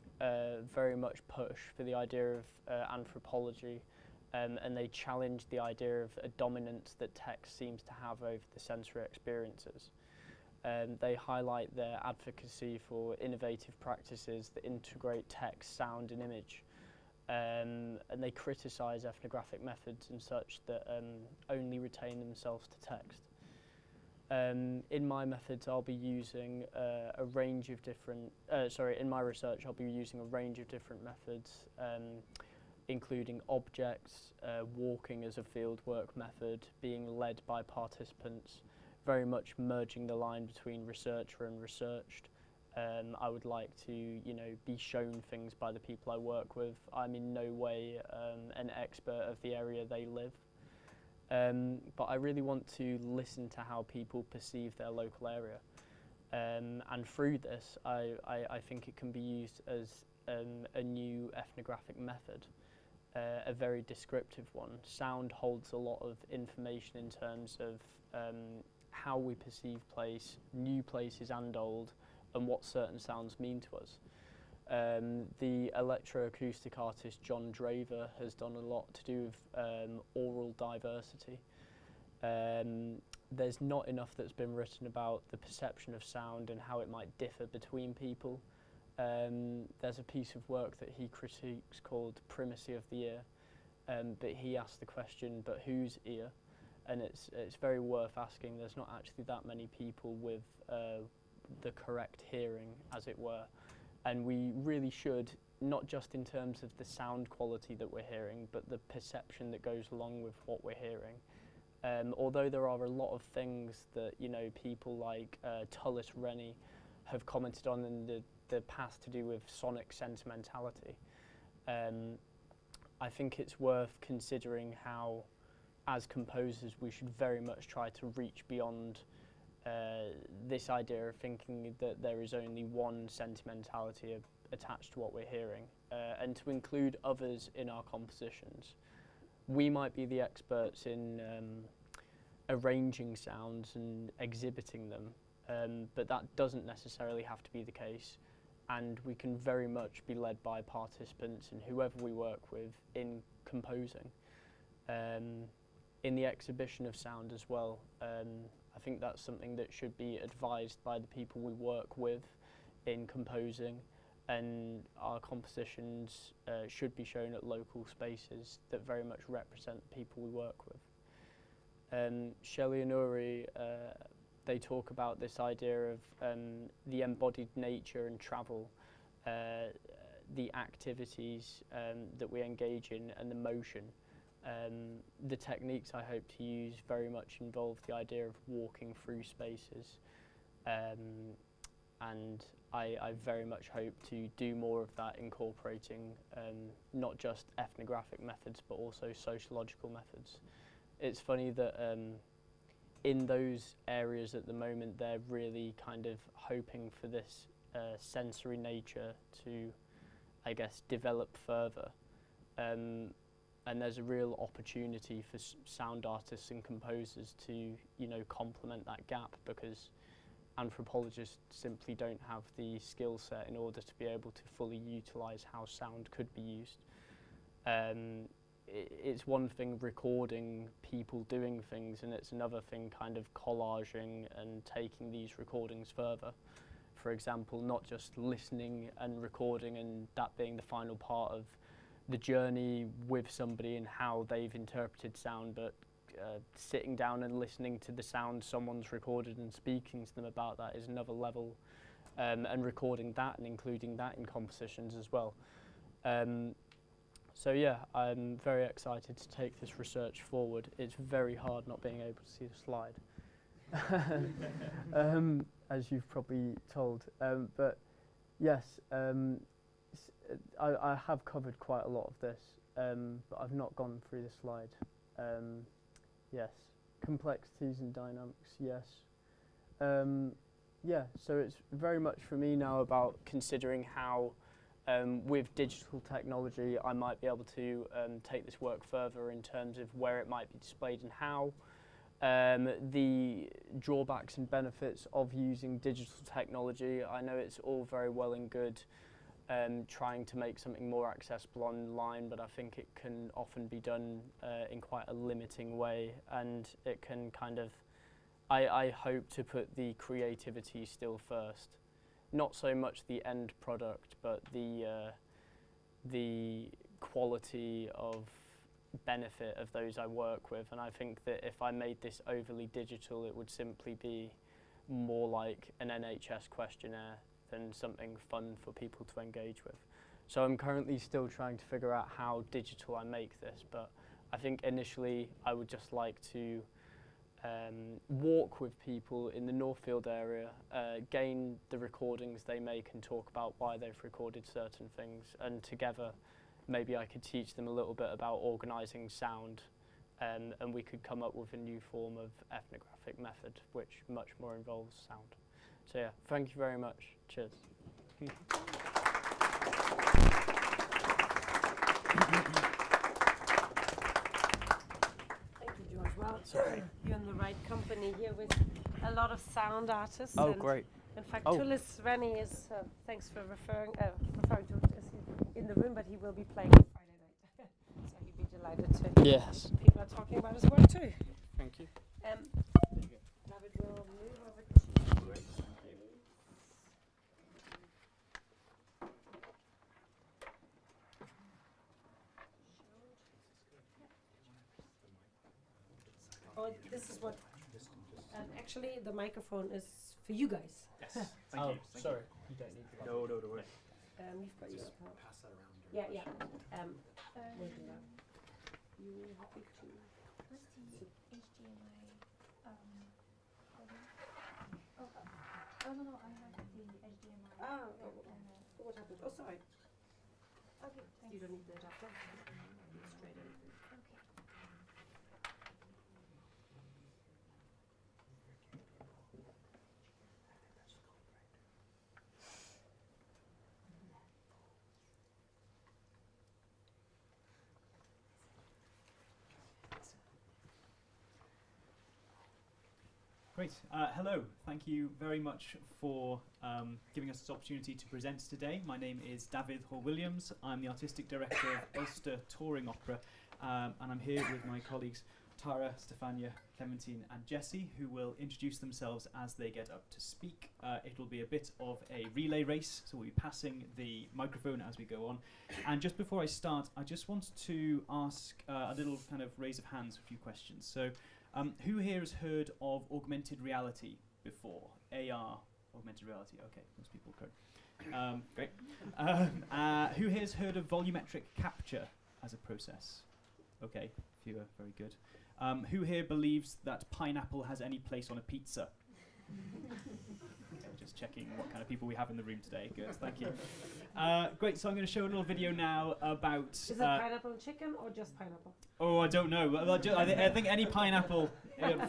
very much push for the idea of anthropology, and they challenge the idea of a dominance that text seems to have over the sensory experiences. They highlight their advocacy for innovative practices that integrate text, sound and image, and they criticise ethnographic methods and such that only retain themselves to text. In my methods, I'll be using a range of different, in my research, I'll be using a range of different methods, including objects, walking as a fieldwork method, being led by participants, very much merging the line between researcher and researched. I would like to, you know, be shown things by the people I work with. I'm in no way an expert of the area they live. But I really want to listen to how people perceive their local area. And through this, I think it can be used as a new ethnographic method, a very descriptive one. Sound holds a lot of information in terms of how we perceive place, new places and old, and what certain sounds mean to us. The electroacoustic artist John Draver has done a lot to do with oral diversity. There's not enough that's been written about the perception of sound and how it might differ between people. There's a piece of work that he critiques called Primacy of the Ear, but he asked the question, but whose ear? And it's very worth asking. There's not actually that many people with the correct hearing, as it were. And we really should, not just in terms of the sound quality that we're hearing, but the perception that goes along with what we're hearing. Although there are a lot of things that, you know, people like Tullis Rennie have commented on in the past to do with sonic sentimentality, I think it's worth considering how, as composers, we should very much try to reach beyond this idea of thinking that there is only one sentimentality attached to what we're hearing, and to include others in our compositions. We might be the experts in arranging sounds and exhibiting them, but that doesn't necessarily have to be the case, and we can very much be led by participants and whoever we work with in composing. In the exhibition of sound as well, I think that's something that should be advised by the people we work with in composing, and our compositions should be shown at local spaces that very much represent the people we work with. Shelley and Uri, they talk about this idea of the embodied nature and travel, the activities that we engage in, and the motion. The techniques I hope to use very much involve the idea of walking through spaces, and I very much hope to do more of that, incorporating not just ethnographic methods but also sociological methods. It's funny that in those areas at the moment they're really kind of hoping for this sensory nature to, I guess, develop further. And there's a real opportunity for sound artists and composers to, you know, complement that gap, because anthropologists simply don't have the skill set in order to be able to fully utilise how sound could be used. It's one thing recording people doing things, and it's another thing kind of collaging and taking these recordings further. For example, not just listening and recording and that being the final part of the journey with somebody and how they've interpreted sound, but sitting down and listening to the sound someone's recorded and speaking to them about that is another level, and recording that and including that in compositions as well. So yeah, I'm very excited to take this research forward. It's very hard not being able to see the slide, as you've probably told. But yes, I have covered quite a lot of this, but I've not gone through the slide. Yes, complexities and dynamics, yes. Yeah, so it's very much for me now about considering how with digital technology I might be able to take this work further in terms of where it might be displayed and how. The drawbacks and benefits of using digital technology. I know it's all very well and good trying to make something more accessible online, but I think it can often be done in quite a limiting way, and it can kind of, I hope to put the creativity still first. Not so much the end product, but the quality of benefit of those I work with. And I think that if I made this overly digital, it would simply be more like an NHS questionnaire than something fun for people to engage with. So I'm currently still trying to figure out how digital I make this, but I think initially I would just like to walk with people in the Northfield area, gain the recordings they make and talk about why they've recorded certain things, and together maybe I could teach them a little bit about organising sound, and we could come up with a new form of ethnographic method which much more involves sound. So yeah, thank you very much. Cheers. Thank you, George. Well, you're in the right company here with a lot of sound artists. Oh, and great. In fact, Tullis Rennie is, thanks for referring to us in the room, but he will be playing on Friday night. So he'd be delighted to. Yes. People are talking about his work too. Thank you. David will move over to you. Great, thank you. Oh, this is what. Actually, the microphone is for you guys. Yes, thank you. Thank Sorry, you don't need the No, don't worry. You've got your part. Pass that around. Yeah. We'll do that. You happy to? What's the HDMI? Oh no, I have the HDMI. What happened? Oh, sorry. Okay, you don't need the adapter. Straight in. Okay. Great. Hello. Thank you very much for giving us this opportunity to present today. My name is Dafydd Hall-Williams. I'm the Artistic Director of Ulster Touring Opera, and I'm here with my colleagues Tara, Stefania, Clementine and Jessie, who will introduce themselves as they get up to speak. It'll be a bit of a relay race, so we'll be passing the microphone as we go on. And just before I start, I just want to ask a little kind of raise of hands, a few questions. So, who here has heard of augmented reality before? AR, augmented reality. Okay, most people could. Great. Who here has heard of volumetric capture as a process? Okay, few are very good. Who here believes that pineapple has any place on a pizza? Okay, just checking what kind of people we have in the room today. Good, thank you. Great, so I'm going to show a little video now about... Is it pineapple and chicken or just pineapple? Oh, I don't know. I think any pineapple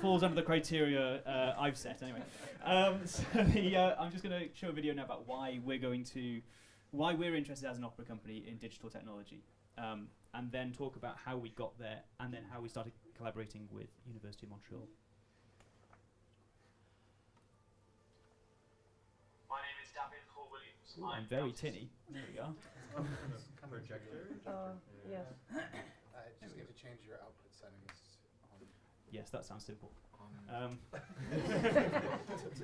falls under the criteria I've set anyway. I'm just going to show a video now about why we're interested as an opera company in digital technology, and then talk about how we got there, and then how we started collaborating with University of Montreal. My name is Dafydd Hall-Williams. I'm very tinny. There we go. Projector? Yes. Just need to change your output settings. Yes, that sounds simple. To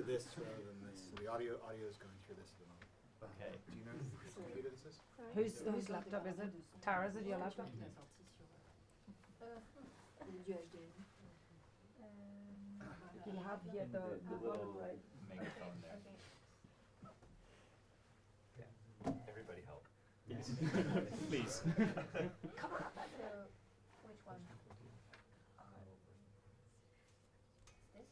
this rather than this. So the audio is going through this at the moment. Okay. Do you know whose computer this is? Whose laptop is it? Tara, is it your laptop? You have here the volume, right? Megaphone there. Yeah. Everybody help. Yes. Please. Come on. Which one? This one, right?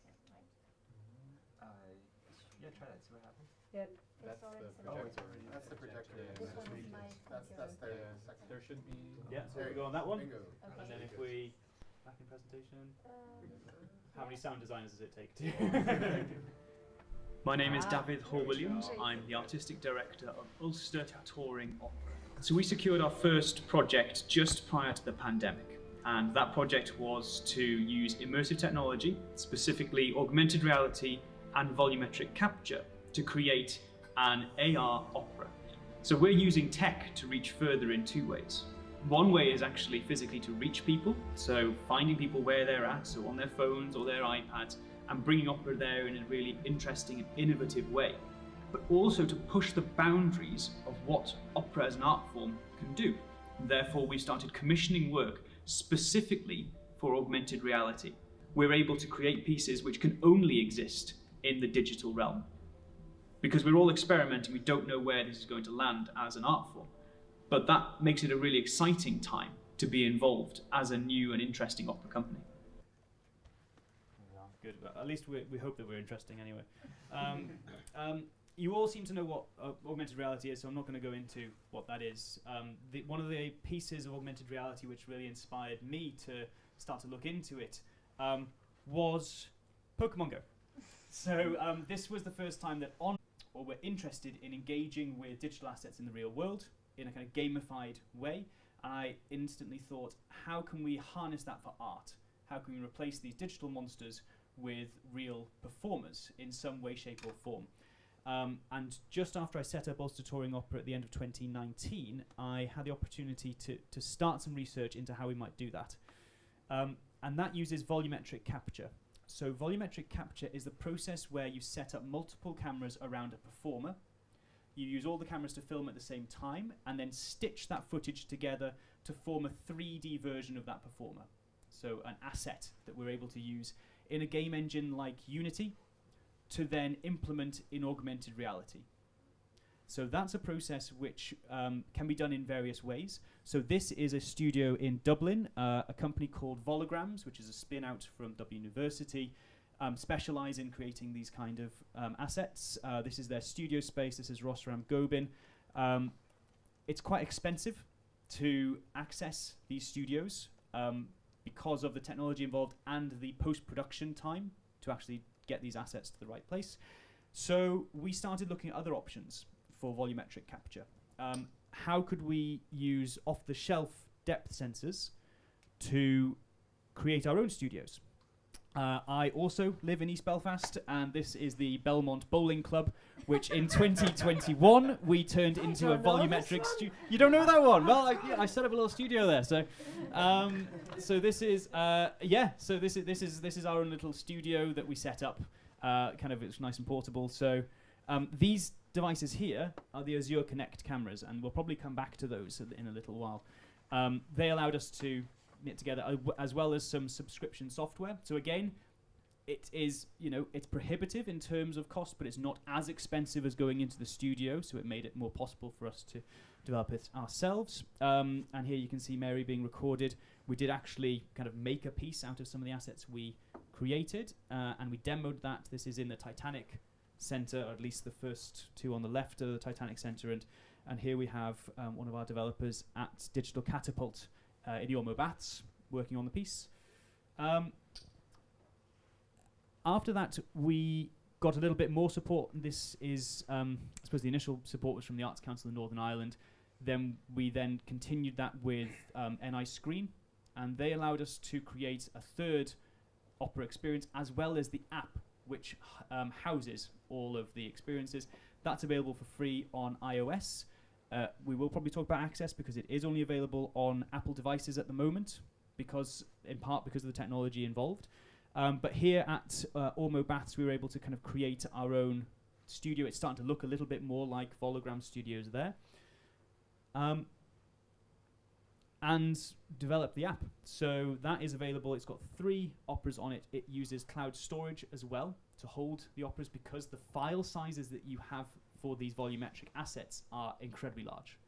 Yeah, try that, see what happens. Yeah. That's the projector. That's the projector. This one is my That's computer. the second. There should be... Yeah, so we go on that one. Bingo. Okay. And then if we... Back in presentation. How many sound designers does it take to... My name is Dafydd Hall-Williams. I'm the Artistic Director of Ulster Touring Opera. So we secured our first project just prior to the pandemic, and that project was to use immersive technology, specifically augmented reality and volumetric capture, to create an AR opera. So we're using tech to reach further in two ways. One way is actually physically to reach people, so finding people where they're at, so on their phones or their iPads, and bringing opera there in a really interesting and innovative way, but also to push the boundaries of what opera as an art form can do. Therefore, we started commissioning work specifically for augmented reality. We're able to create pieces which can only exist in the digital realm. Because we're all experimenting, we don't know where this is going to land as an art form. But that makes it a really exciting time to be involved as a new and interesting opera company. Good, but at least we hope that we're interesting anyway. You all seem to know what augmented reality is, so I'm not going to go into what that is. One of the pieces of augmented reality which really inspired me to start to look into it was Pokemon Go. So this was the first time that we're interested in engaging with digital assets in the real world in a kind of gamified way. And I instantly thought, how can we harness that for art? How can we replace these digital monsters with real performers in some way, shape or form? And just after I set up Ulster Touring Opera at the end of 2019, I had the opportunity to start some research into how we might do that. And that uses volumetric capture. So volumetric capture is the process where you set up multiple cameras around a performer. You use all the cameras to film at the same time and then stitch that footage together to form a 3D version of that performer. So an asset that we're able to use in a game engine like Unity to then implement in augmented reality. So that's a process which can be done in various ways. So this is a studio in Dublin, a company called Volograms, which is a spin out from Dublin University, specialise in creating these kind of assets. This is their studio space. This is Rosram Gobin. It's quite expensive to access these studios because of the technology involved and the post-production time to actually get these assets to the right place. So we started looking at other options for volumetric capture. How could we use off-the-shelf depth sensors to create our own studios? I also live in East Belfast, and this is the Belmont Bowling Club, which in 2021 we turned into a volumetric studio. You don't know that one? Well, I set up a little studio there. So, so this is So this is our own little studio that we set up. Kind of, it's nice and portable. So these devices here are the Azure Connect cameras, and we'll probably come back to those in a little while. They allowed us to knit together as well as some subscription software. So again, it is, it's prohibitive in terms of cost, but it's not as expensive as going into the studio, so it made it more possible for us to develop it ourselves. And here you can see Mary being recorded. We did actually kind of make a piece out of some of the assets we created, and we demoed that. This is in the Titanic Center, or at least the first two on the left of the Titanic Center, and here we have one of our developers at Digital Catapult in the Ormo Baths working on the piece. After that, we got a little bit more support. This is, I suppose the initial support was from the Arts Council of Northern Ireland. Then we continued that with NI Screen, and they allowed us to create a third opera experience as well as the app which houses all of the experiences. That's available for free on iOS. We will probably talk about access because it is only available on Apple devices at the moment, in part because of the technology involved. But here at Ormo Baths, we were able to kind of create our own studio. It's starting to look a little bit more like Vologram Studios there. And develop the app. So that is available. It's got 3 operas on it. It uses cloud storage as well to hold the operas because the file sizes that you have for these volumetric assets are incredibly large.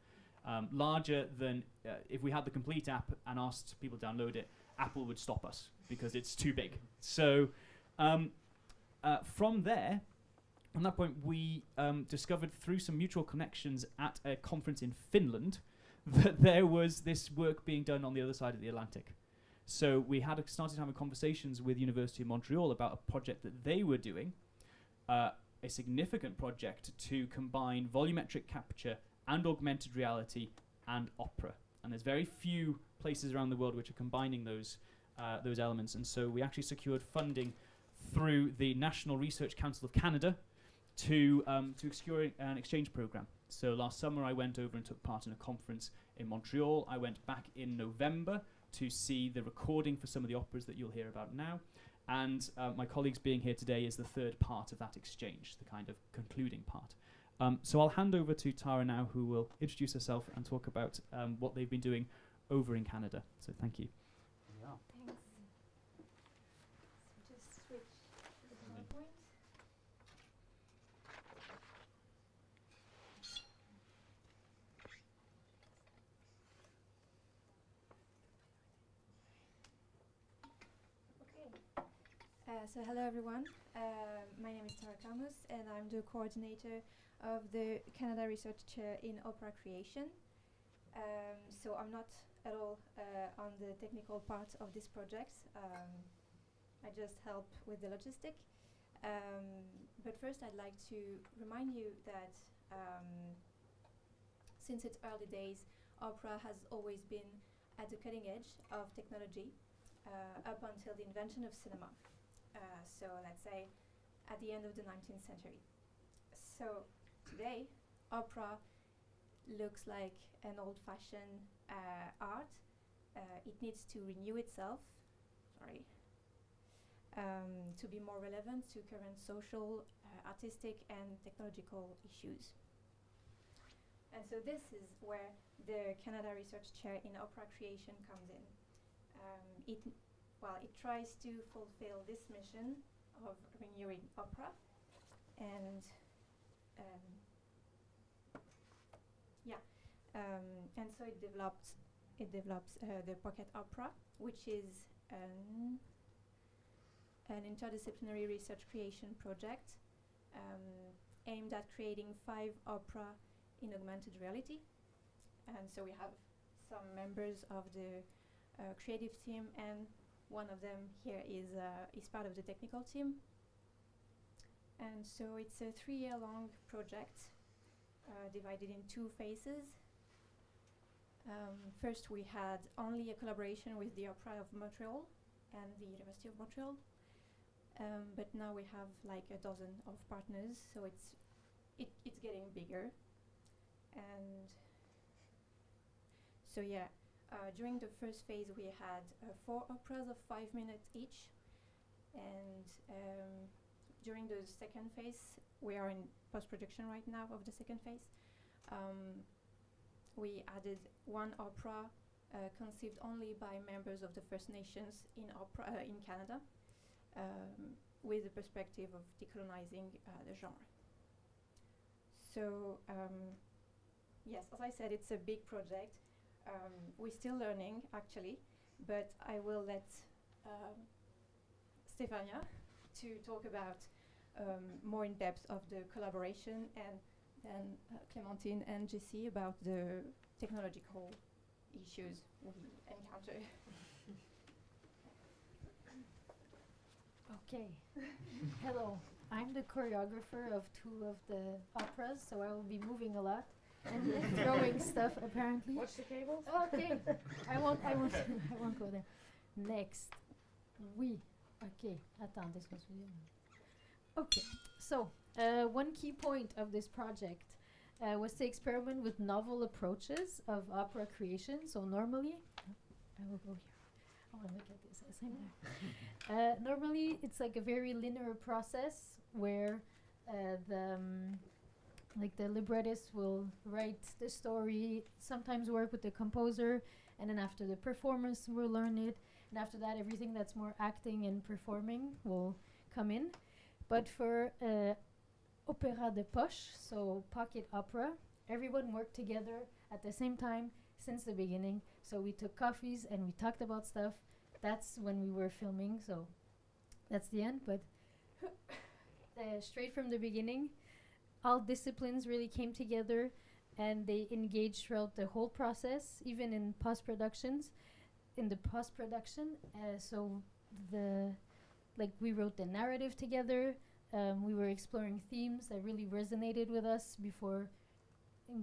Larger than if we had the complete app and asked people to download it, Apple would stop us because it's too big. So from there, on that point, we discovered through some mutual connections at a conference in Finland that there was this work being done on the other side of the Atlantic. So we had started having conversations with University of Montreal about a project that they were doing, a significant project to combine volumetric capture and augmented reality and opera. And there's very few places around the world which are combining those elements. And so we actually secured funding through the National Research Council of Canada to secure an exchange program. So last summer I went over and took part in a conference in Montreal. I went back in November to see the recording for some of the operas that you'll hear about now. And my colleagues being here today is the third part of that exchange, the kind of concluding part. So I'll hand over to Tara now, who will introduce herself and talk about what they've been doing over in Canada. So thank you. Thanks. So just switch to the PowerPoint. So hello everyone, my name is Tara Kamus and I'm the coordinator of the Canada Research Chair in Opera Creation. So I'm not at all on the technical part of this project. I just help with the logistic. But first I'd like to remind you that since its early days, opera has always been at the cutting edge of technology up until the invention of cinema. So let's say at the end of the 19th century. So today, opera looks like an old-fashioned art. It needs to renew itself, to be more relevant to current social, artistic and technological issues. And so this is where the Canada Research Chair in Opera Creation comes in. It tries to fulfill this mission of renewing opera, and Yeah, and so it develops the pocket opera, which is an interdisciplinary research creation project aimed at creating 5 opera in augmented reality. And so we have some members of the creative team, and one of them here is part of the technical team. And so it's a 3-year-long project divided in 2 phases. First, we had only a collaboration with the Opera of Montreal and the University of Montreal. But now we have like a dozen of partners, so it's getting bigger. And so yeah, during the first phase we had 4 operas of 5 minutes each, and during the second phase, we are in post-production right now of the second phase, we added 1 opera conceived only by members of the First Nations in Canada, with the perspective of decolonizing the genre. So yes, as I said, it's a big project. We're still learning, actually, but I will let Stefania to talk about more in depth of the collaboration, and then Clémentine and Jessie about the technological issues we encounter. Okay. Hello. I'm the choreographer of 2 of the operas, so I will be moving a lot and throwing stuff apparently. Watch the cables. Okay. I won't go there. Next. Oui. Okay. Attends, this was really okay. So, one key point of this project was to experiment with novel approaches of opera creation. So normally, I will go here. I want to look at this as I'm there. Normally, it's like a very linear process where the librettist will write the story, sometimes work with the composer, and then after the performance, we'll learn it. And after that, everything that's more acting and performing will come in. But for opéra de poche, so pocket opera, everyone worked together at the same time since the beginning. So we took coffees and we talked about stuff. That's when we were filming, so that's the end. But straight from the beginning, all disciplines really came together and they engaged throughout the whole process, even in post-productions. In the post-production, so we wrote the narrative together. We were exploring themes that really resonated with us before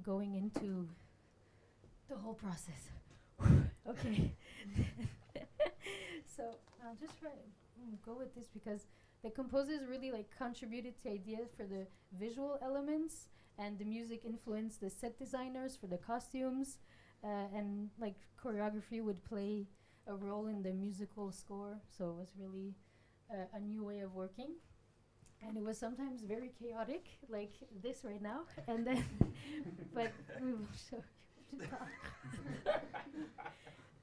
going into the whole process. Okay. So I'll just try to go with this because the composers really contributed to ideas for the visual elements, and the music influenced the set designers for the costumes, and choreography would play a role in the musical score. So it was really a new way of working. And it was sometimes very chaotic, like this right now. And then, but we will show you.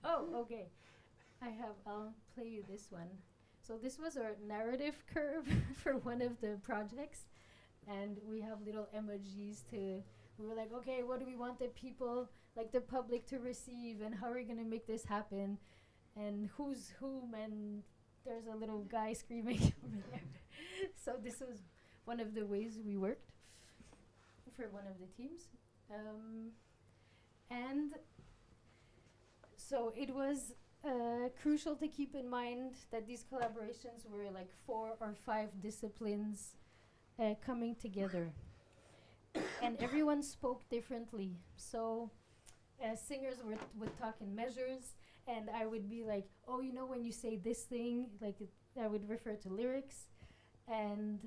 Oh, okay. I'll play you this one. So this was our narrative curve for one of the projects. And we have little emojis we were like, okay, what do we want the people, the public to receive, and how are we gonna make this happen? And who's whom, and there's a little guy screaming over there. So this was one of the ways we worked for one of the teams. And so it was crucial to keep in mind that these collaborations were 4 or 5 disciplines coming together. And everyone spoke differently. So singers would talk in measures, and I would be like, oh, when you say this thing, I would refer to lyrics. And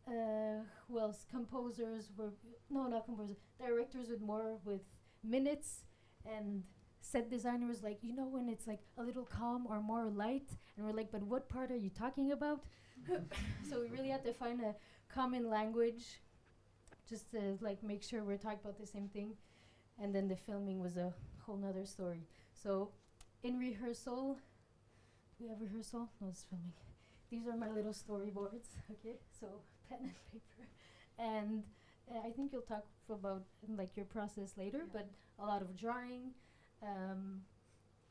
who else? Composers were, no, not composers, directors with minutes, and set designer was like, when it's a little calm or more light, and we're like, but what part are you talking about? So we really had to find a common language just to make sure we're talking about the same thing. And then the filming was a whole nother story. So in rehearsal, we have rehearsal? No, it's filming. These are my little storyboards, okay? So pen and paper. And I think you'll talk about like your process later, but a lot of drawing.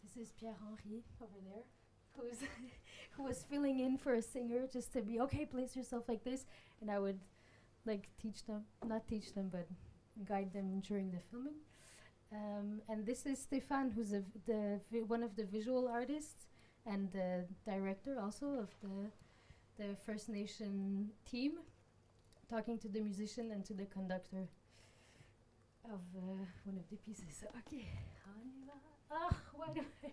This is Pierre-Henri over there, who's who was filling in for a singer just to be, okay, place yourself like this. And I would like not teach them, but guide them during the filming. And this is Stefan, who's one of the visual artists and the director also of the First Nation team, talking to the musician and to the conductor of one of the pieces. Okay, on y va. Ah, why do I?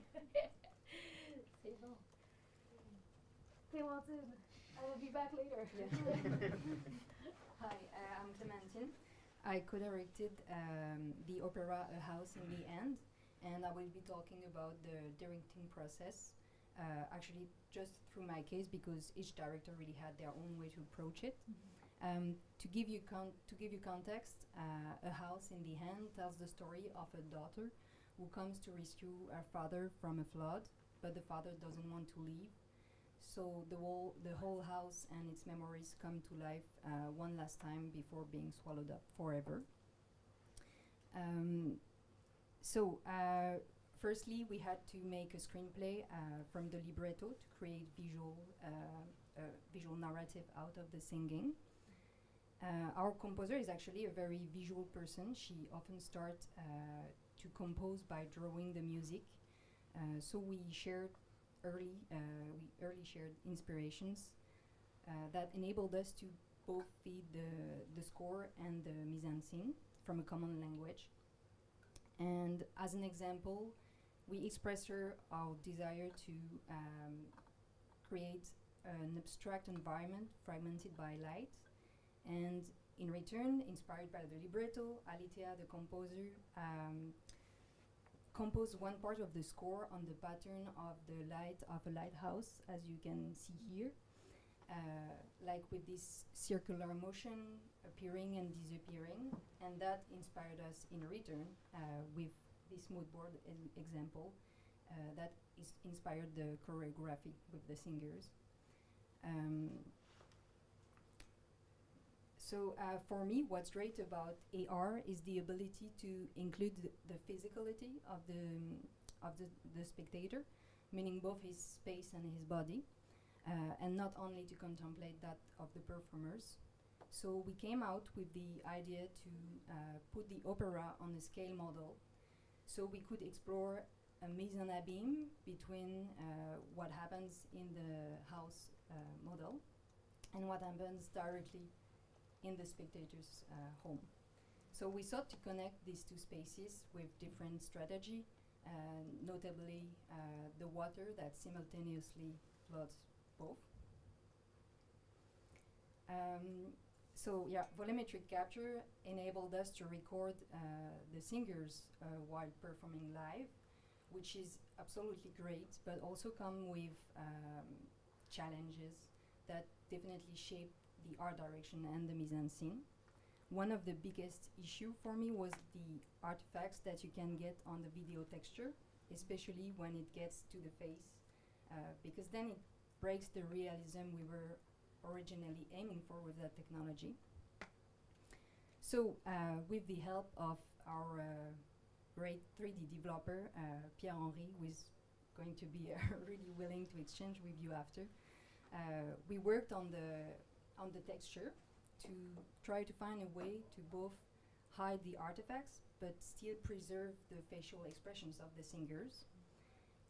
C'est bon. Clémentine, I will be back later. Hi, I'm Clementine. I co-directed the opera A House in the End, and I will be talking about the directing process. Actually, just through my case, because each director really had their own way to approach it. To give you context, A House in the End tells the story of a daughter who comes to rescue her father from a flood, but the father doesn't want to leave. So the whole house and its memories come to life one last time before being swallowed up forever. Firstly, we had to make a screenplay from the libretto to create visual narrative out of the singing. Our composer is actually a very visual person. She often starts to compose by drawing the music. So we early shared inspirations that enabled us to both feed the score and the mise en scène from a common language. And as an example, we expressed our desire to create an abstract environment fragmented by light. And in return, inspired by the libretto, Alitea, the composer, composed one part of the score on the pattern of the light of a lighthouse, as you can see here, like with this circular motion appearing and disappearing, and that inspired us in return with this mood board example that inspired the choreography with the singers. For me, what's great about AR is the ability to include the physicality of the spectator, meaning both his space and his body, and not only to contemplate that of the performers. So we came out with the idea to put the opera on a scale model, so we could explore a mise en abîme between what happens in the house model and what happens directly in the spectator's home. So we sought to connect these two spaces with different strategy, notably the water that simultaneously floods both. Volumetric capture enabled us to record the singers while performing live, which is absolutely great, but also come with challenges that definitely shape the art direction and the mise en scène. One of the biggest issue for me was the artifacts that you can get on the video texture, especially when it gets to the face, because then it breaks the realism we were originally aiming for with that technology. So with the help of our great 3D developer, Pierre-Henri, who is going to be really willing to exchange with you after, we worked on the texture to try to find a way to both hide the artifacts but still preserve the facial expressions of the singers.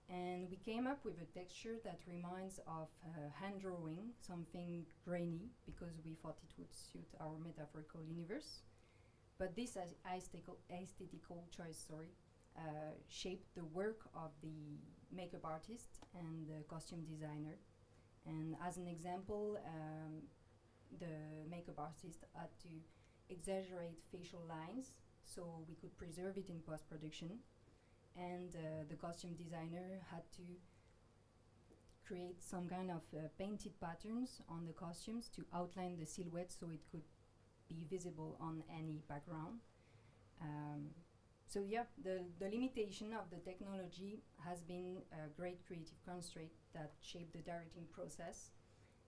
And we came up with a texture that reminds of hand drawing, something grainy, because we thought it would suit our metaphorical universe. But this aesthetical choice, shaped the work of the makeup artist and the costume designer. And as an example, the makeup artist had to exaggerate facial lines so we could preserve it in post-production. And the costume designer had to create some kind of painted patterns on the costumes to outline the silhouette so it could be visible on any background. The limitation of the technology has been a great creative constraint that shaped the directing process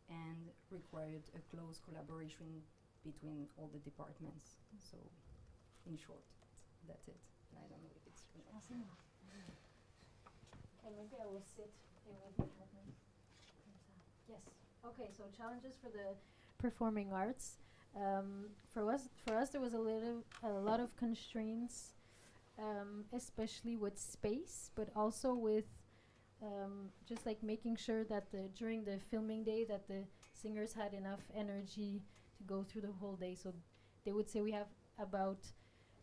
and required a close collaboration between all the departments. So, in short, that's it. I don't know if it's Awesome. Okay, maybe I will sit. It will help me. Yes. Okay, so challenges for the performing arts. For us, there was a lot of constraints, especially with space, but also with just like making sure that during the filming day that the singers had enough energy to go through the whole day. So they would say we have about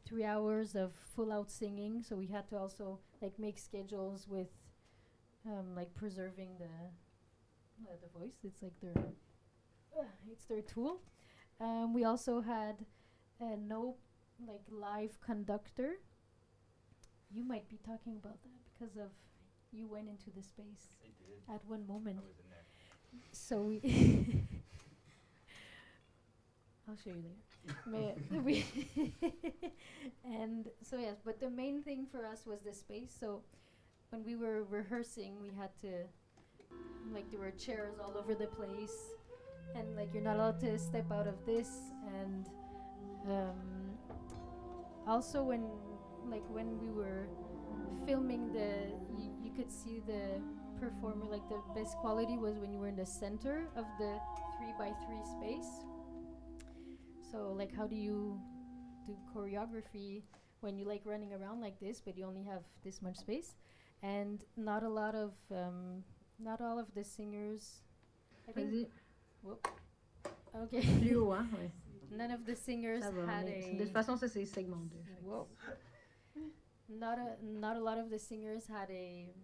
3 hours of full out singing, so we had to also like make schedules with like preserving the voice. It's like their tool. We also had no like live conductor. You might be talking about that because of you went into the space at one moment. I was in there. So I'll show you later. And so yes, but the main thing for us was the space. So when we were rehearsing, we had to like there were chairs all over the place, and like you're not allowed to step out of this. And also when we were filming you could see the performer, like the best quality was when you were in the center of the 3x3 space. So like how do you do choreography when you like running around like this but you only have this much space? And not all of the singers, I think. Whoop. Okay. Plus haut, hein, ouais. None of the singers Ça va, had mais a. de toute façon, ça c'est segment 2. Whoa. Not a lot of the singers had a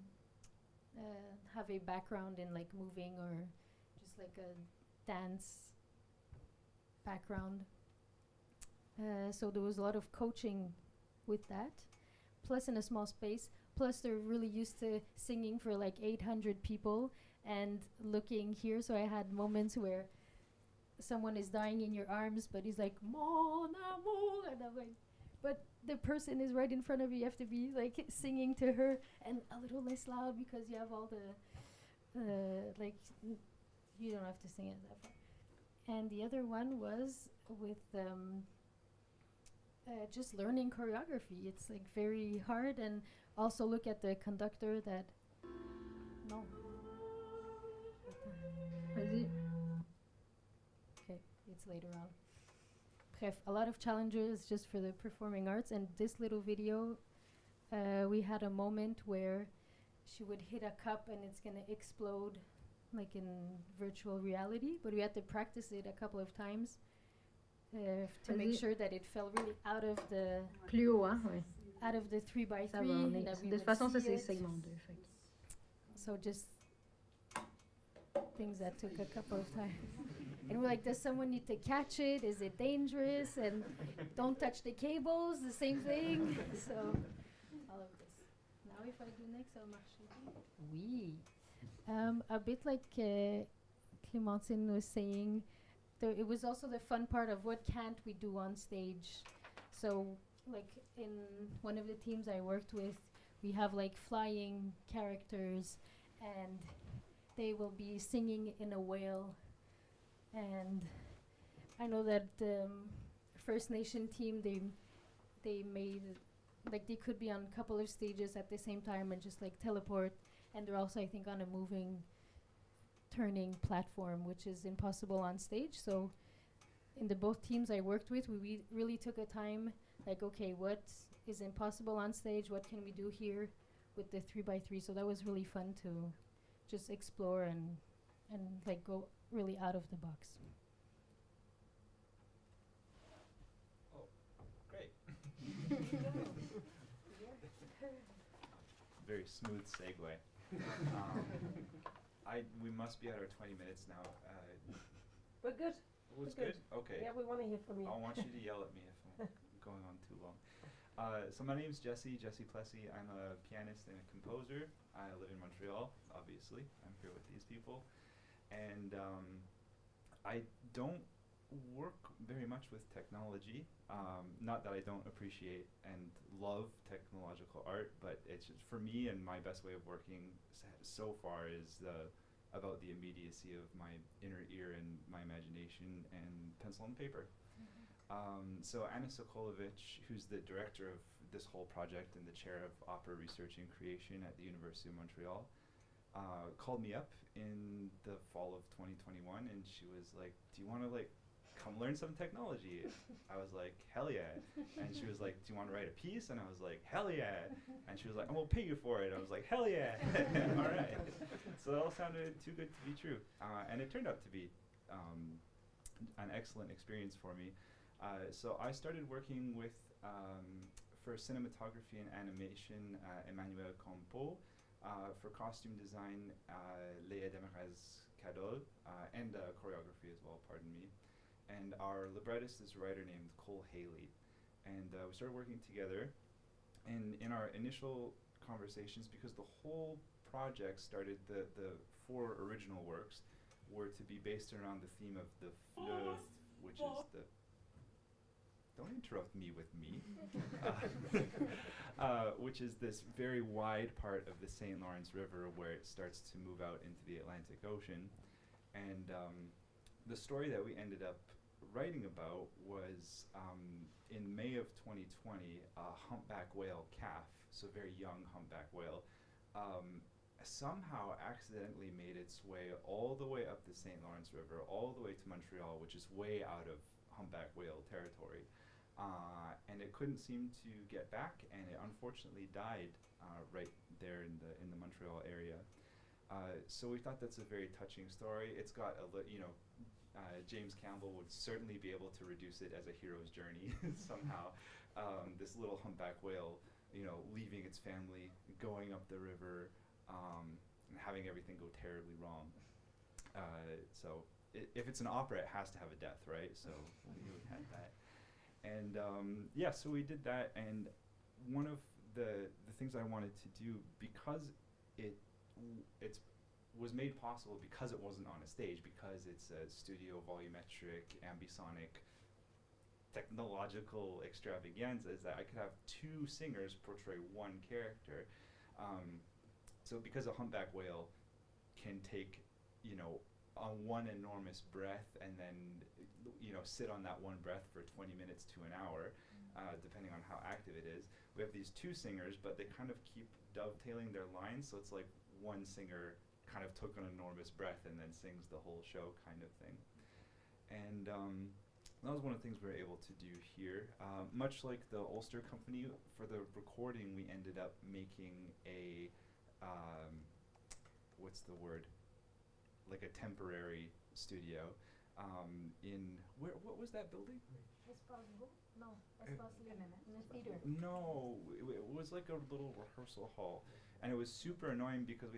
have a background in like moving or just like a dance background. So there was a lot of coaching with that. Plus in a small space. Plus they're really used to singing for like 800 people and looking here. So I had moments where someone is dying in your arms, but he's like, Mon amour, and I'm like, but the person is right in front of you. You have to be like singing to her and a little less loud because you have all the like you don't have to sing it that far. And the other one was with just learning choreography. It's like very hard, and also look at the conductor that no. Vas-y. Okay, it's later on. Bref, a lot of challenges just for the performing arts. And this little video, we had a moment where she would hit a cup and it's gonna explode like in virtual reality, but we had to practice it a couple of times to make sure that it fell really out of the Plus haut, hein, ouais. out of the 3x3. Ça va, on est- that we de toute would façon, ça see c'est it. segment 2. Fait. So just things that took a couple of times. And we're like, does someone need to catch it? Is it dangerous? And don't touch the cables, the same thing. So all of this. Now if I do next, ça va marcher. Oui. A bit like Clémentine was saying, it was also the fun part of what can't we do on stage. So like in one of the teams I worked with, we have like flying characters and they will be singing in a whale. And I know that First Nation team, they made like they could be on a couple of stages at the same time and just like teleport. And they're also, I think, on a moving, turning platform, which is impossible on stage. So in the both teams I worked with, we really took a time, like, okay, what is impossible on stage? What can we do here with the 3x3? So that was really fun to just explore and like go really out of the box. Oh, great. Very smooth segue. We must be at our 20 minutes now. We're good. Oh, it's We're good? Okay. Yeah, we want to hear from you. I want you to yell at me if I'm going on too long. So my name's Jesse Plessy. I'm a pianist and a composer. I live in Montreal, obviously. I'm here with these people. And I don't work very much with technology. Not that I don't appreciate and love technological art, but it's just for me, and my best way of working so far is about the immediacy of my inner ear and my imagination and pencil and paper. So Anna Sokolovic, who's the director of this whole project and the chair of opera research and creation at the University of Montreal, called me up in the fall of 2021, and she was like, do you want to like come learn some technology? I was like, hell yeah. And she was like, do you want to write a piece? And I was like, hell yeah. And she was like, I'm gonna pay you for it. I was like, hell yeah. All right. So it all sounded too good to be true. And it turned out to be an excellent experience for me. So I started working with, for cinematography and animation, Emmanuel Campo, for costume design, Leia Demarez-Cadol, and choreography as well, pardon me. And our librettist is a writer named Cole Haley. And we started working together. And in our initial conversations, because the whole project started, the 4 original works were to be based around the theme of the fleuve, which is the... Don't interrupt me with me. Which is this very wide part of the St. Lawrence River where it starts to move out into the Atlantic Ocean. And the story that we ended up writing about was in May of 2020, a humpback whale calf, so a very young humpback whale, somehow accidentally made its way all the way up the St. Lawrence River, all the way to Montreal, which is way out of humpback whale territory. And it couldn't seem to get back, and it unfortunately died right there in the Montreal area. So we thought that's a very touching story. It's got James Campbell would certainly be able to reduce it as a hero's journey somehow. This little humpback whale, leaving its family, going up the river, and having everything go terribly wrong. So if it's an opera, it has to have a death, right? So we had that. And so we did that, and one of the things I wanted to do, because it was made possible because it wasn't on a stage, because it's a studio volumetric, ambisonic, technological extravaganza, is that I could have 2 singers portray one character. So because a humpback whale can take, on one enormous breath and then sit on that one breath for 20 minutes to an hour, depending on how active it is. We have these 2 singers, but they kind of keep dovetailing their lines, so it's like one singer kind of took an enormous breath and then sings the whole show kind of thing. And that was one of the things we were able to do here. Much like the Ulster Company, for the recording we ended up making a, what's the word? Like a temporary studio. What was that building? No, in the theater. No, it was like a little rehearsal hall, and it was super annoying because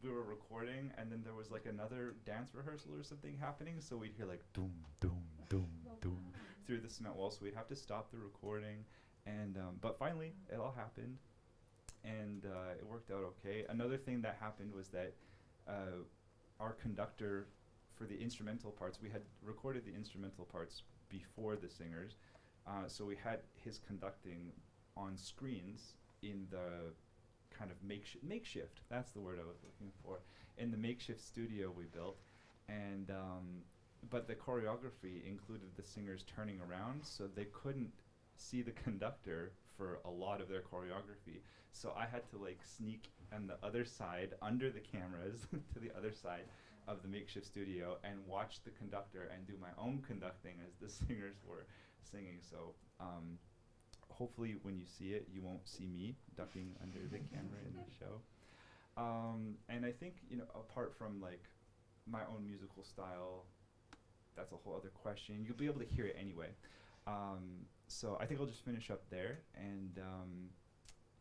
we were recording, and then there was like another dance rehearsal or something happening, so we'd hear like doom doom doom doom through the cement wall, so we'd have to stop the recording, and but finally it all happened, and it worked out okay. Another thing that happened was that our conductor, for the instrumental parts, we had recorded the instrumental parts before the singers, so we had his conducting on screens in the kind of makeshift, that's the word I was looking for, in the makeshift studio we built, and but the choreography included the singers turning around, so they couldn't see the conductor for a lot of their choreography. So I had to like sneak on the other side, under the cameras, to the other side of the makeshift studio and watch the conductor and do my own conducting as the singers were singing. So hopefully when you see it, you won't see me ducking under the camera in the show. And I think, apart from like my own musical style, that's a whole other question. You'll be able to hear it anyway. So I think I'll just finish up there, and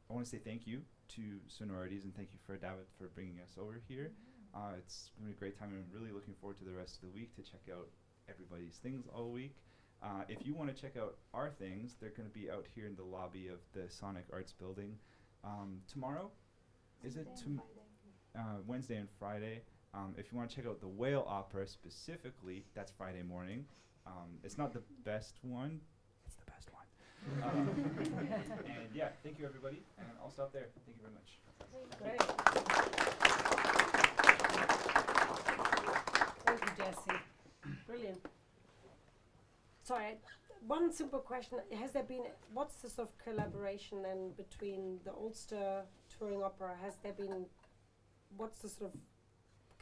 I want to say thank you to Sonorities, and thank you for Dafydd for bringing us over here. It's been a great time, and I'm really looking forward to the rest of the week to check out everybody's things all week. If you want to check out our things, they're going to be out here in the lobby of the Sonic Arts Building tomorrow. Is it Wednesday and Friday? If you want to check out the Whale Opera specifically, that's Friday morning. It's not the best one. It's the best one. And yeah, thank you everybody, and I'll stop there. Thank you very much. Great. Thank you, Jesse. Brilliant. Sorry, one simple question: has there been? What's the sort of collaboration then between the Ulster touring opera? Has there been? What's the sort of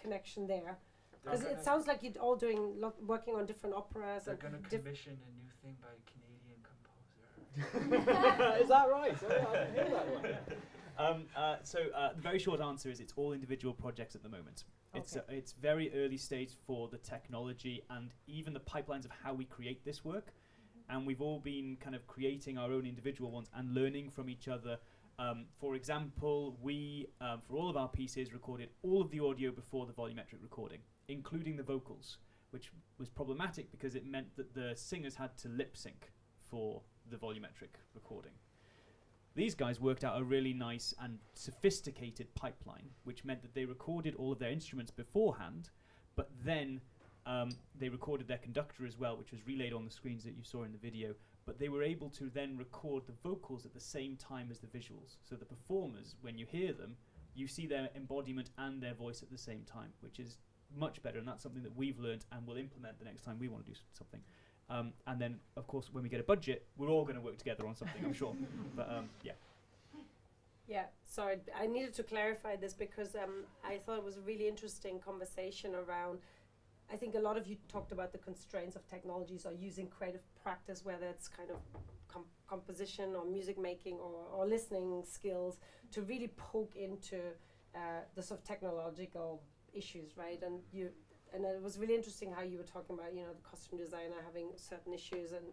connection there? Because it sounds like you're all doing working on different operas. They're and going to commission a new thing by a Canadian composer. Is that right? Sorry, I didn't hear that one. The very short answer is it's all individual projects at the moment. It's very early stage for the technology and even the pipelines of how we create this work. And we've all been kind of creating our own individual ones and learning from each other. For example, we, for all of our pieces, recorded all of the audio before the volumetric recording, including the vocals, which was problematic because it meant that the singers had to lip sync for the volumetric recording. These guys worked out a really nice and sophisticated pipeline, which meant that they recorded all of their instruments beforehand, but then they recorded their conductor as well, which was relayed on the screens that you saw in the video, but they were able to then record the vocals at the same time as the visuals. So the performers, when you hear them, you see their embodiment and their voice at the same time, which is much better, and that's something that we've learned and will implement the next time we want to do something. And then, of course, when we get a budget, we're all going to work together on something, I'm sure. But, yeah. Yeah, sorry, I needed to clarify this because I thought it was a really interesting conversation around, I think a lot of you talked about the constraints of technologies or using creative practice, whether it's kind of composition or music making or listening skills, to really poke into the sort of technological issues, right? And it was really interesting how you were talking about, you know, the costume designer having certain issues and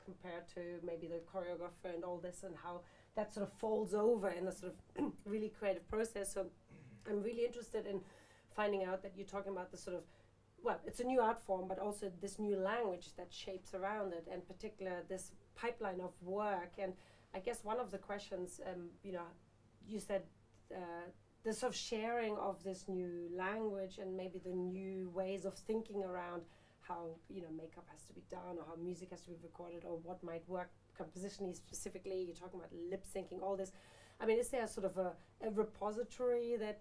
compared to maybe the choreographer and all this, and how that sort of folds over in a sort of really creative process. So I'm really interested in finding out that you're talking about the sort of, well, it's a new art form, but also this new language that shapes around it, and particular this pipeline of work. And I guess one of the questions, you know, you said the sort of sharing of this new language and maybe the new ways of thinking around how, you know, makeup has to be done or how music has to be recorded or what might work compositionally specifically. You're talking about lip syncing, all this. I mean, is there sort of a repository that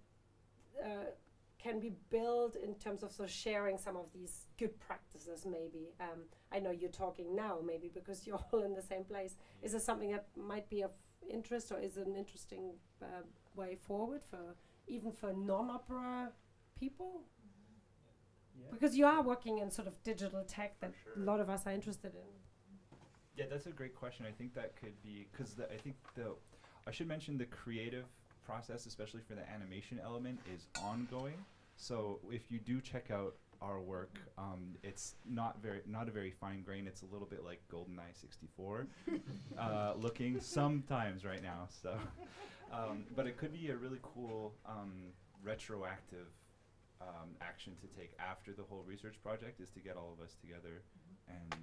can be built in terms of sort of sharing some of these good practices maybe? I know you're talking now maybe because you're all in the same place. Is there something that might be of interest, or is it an interesting way forward for even for non-opera people? Yeah. Because you are working in sort of digital tech that a lot of us are interested in. Yeah, that's a great question. I think that could be, because I should mention the creative process, especially for the animation element, is ongoing. So if you do check out our work, it's not a very fine grain. It's a little bit like GoldenEye 64 looking sometimes right now. So, but it could be a really cool retroactive action to take after the whole research project, is to get all of us together and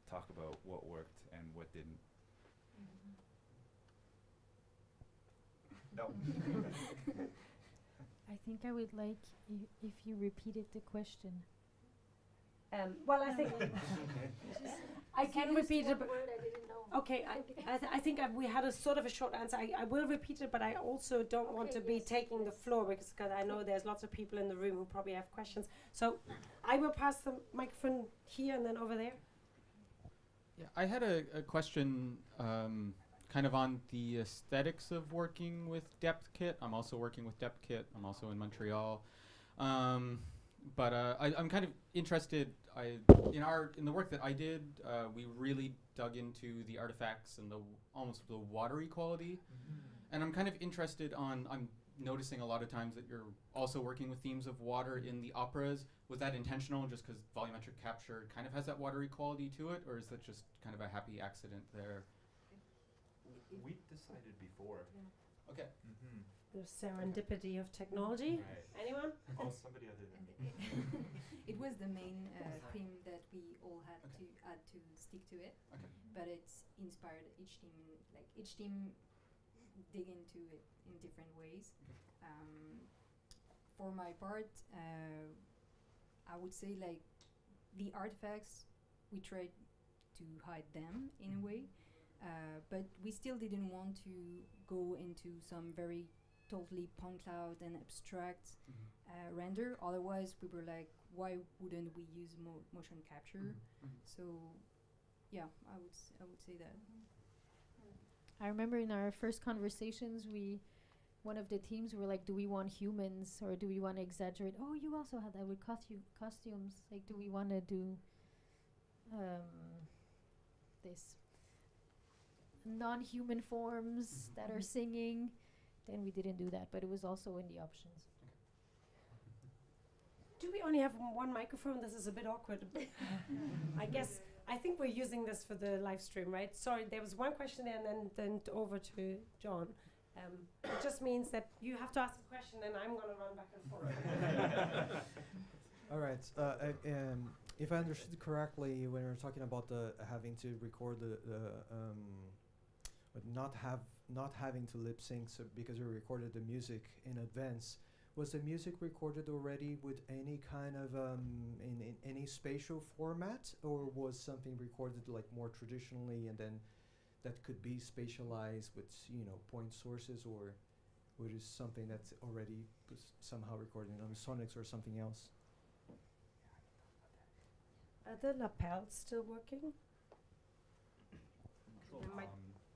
talk about what worked and what didn't. No. I think I would like if you repeated the question. Well, I think I can repeat it. But okay, I think we had a sort of a short answer. I will repeat it, but I also don't want to be taking the floor because I know there's lots of people in the room who probably have questions. So I will pass the microphone here and then over there. Yeah, I had a question kind of on the aesthetics of working with DepthKit. I'm also working with DepthKit. I'm also in Montreal. But I'm kind of interested. In the work that I did, we really dug into the artifacts and almost the watery quality. And I'm kind of interested I'm noticing a lot of times that you're also working with themes of water in the operas. Was that intentional, just because volumetric capture kind of has that watery quality to it, or is that just kind of a happy accident there? We decided before. Yeah. Okay. The serendipity of technology. Right. Anyone? Oh, somebody other than me. It was the main theme that we all had to stick to it. Okay. But it's inspired each team. Like each team dig into it in different ways. For my part, I would say like the artifacts, we tried to hide them in a way, but we still didn't want to go into some very totally point cloud and abstract render. Otherwise, we were like, why wouldn't we use motion capture? So Yeah, I would say that. I remember in our first conversations, one of the teams were like, do we want humans or do we want to exaggerate? Oh, you also had that with costumes. Like, do we want to do this non-human forms that are singing? Then we didn't do that, but it was also in the options. Do we only have one microphone? This is a bit awkward. I think we're using this for the live stream, right? Sorry, there was one question there and then over to John. It just means that you have to ask a question and I'm going to run back and forth. All right. If I understood correctly, when we were talking about the having to record but not having to lip sync because we recorded the music in advance, was the music recorded already with any kind of in any spatial format, or was something recorded like more traditionally and then that could be spatialized with point sources, or was it something that's already somehow recorded on Sonics or something else? Are the lapels still working?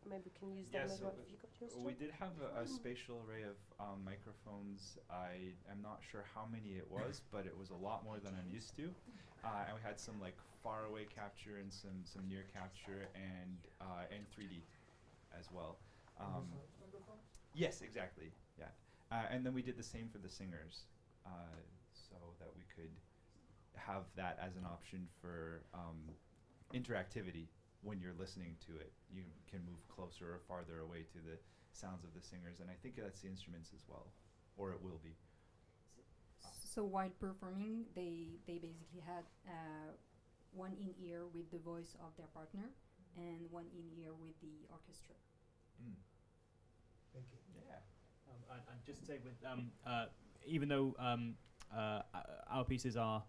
Maybe we can use them as well. If you could use we did have a spatial array of microphones. I am not sure how many it was, but it was a lot more than I'm used to. And we had some like far away capture and some near capture and 3D as well. Yes, exactly. Yeah, and then we did the same for the singers, so that we could have that as an option for interactivity. When you're listening to it, you can move closer or farther away to the sounds of the singers, and I think that's the instruments as well, or it will be. So while performing, they basically had one in-ear with the voice of their partner and one in-ear with the orchestra. Thank you. Yeah. And just to say, with even though our pieces are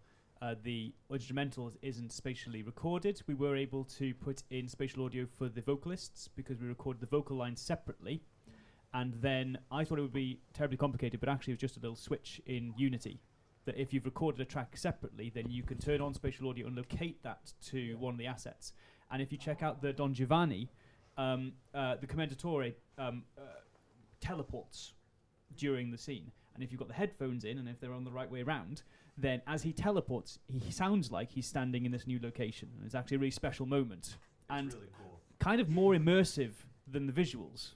the instrumentals isn't spatially recorded, we were able to put in spatial audio for the vocalists because we recorded the vocal lines separately. And then I thought it would be terribly complicated, but actually it was just a little switch in Unity that if you've recorded a track separately, then you can turn on spatial audio and locate that to one of the assets. And if you check out the Don Giovanni, the commentatore teleports during the scene. And if you've got the headphones in and if they're on the right way around, then as he teleports, he sounds like he's standing in this new location. And it's actually a really special moment. And really cool. Kind of more immersive than the visuals.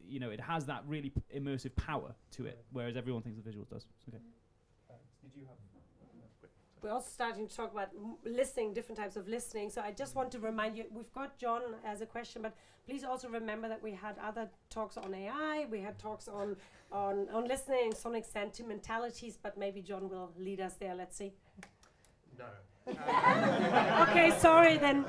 It has that really immersive power to it, whereas everyone thinks the visuals does. Okay. Did you have... We're also starting to talk about listening, different types of listening. So I just want to remind you, we've got John as a question, but please also remember that we had other talks on AI, we had talks on listening, sonic sentimentalities, but maybe John will lead us there. Let's see. No. Okay, sorry then.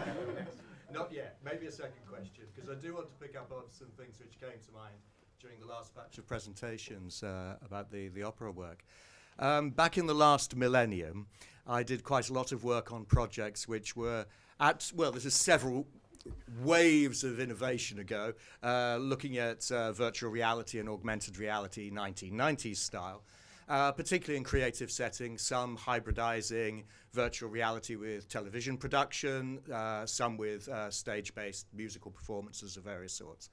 Not yet. Maybe a second question, because I do want to pick up on some things which came to mind during the last batch of presentations about the opera work. Back in the last millennium, I did quite a lot of work on projects which were this is several waves of innovation ago, looking at virtual reality and augmented reality 1990s style, particularly in creative settings, some hybridizing virtual reality with television production, some with stage-based musical performances of various sorts.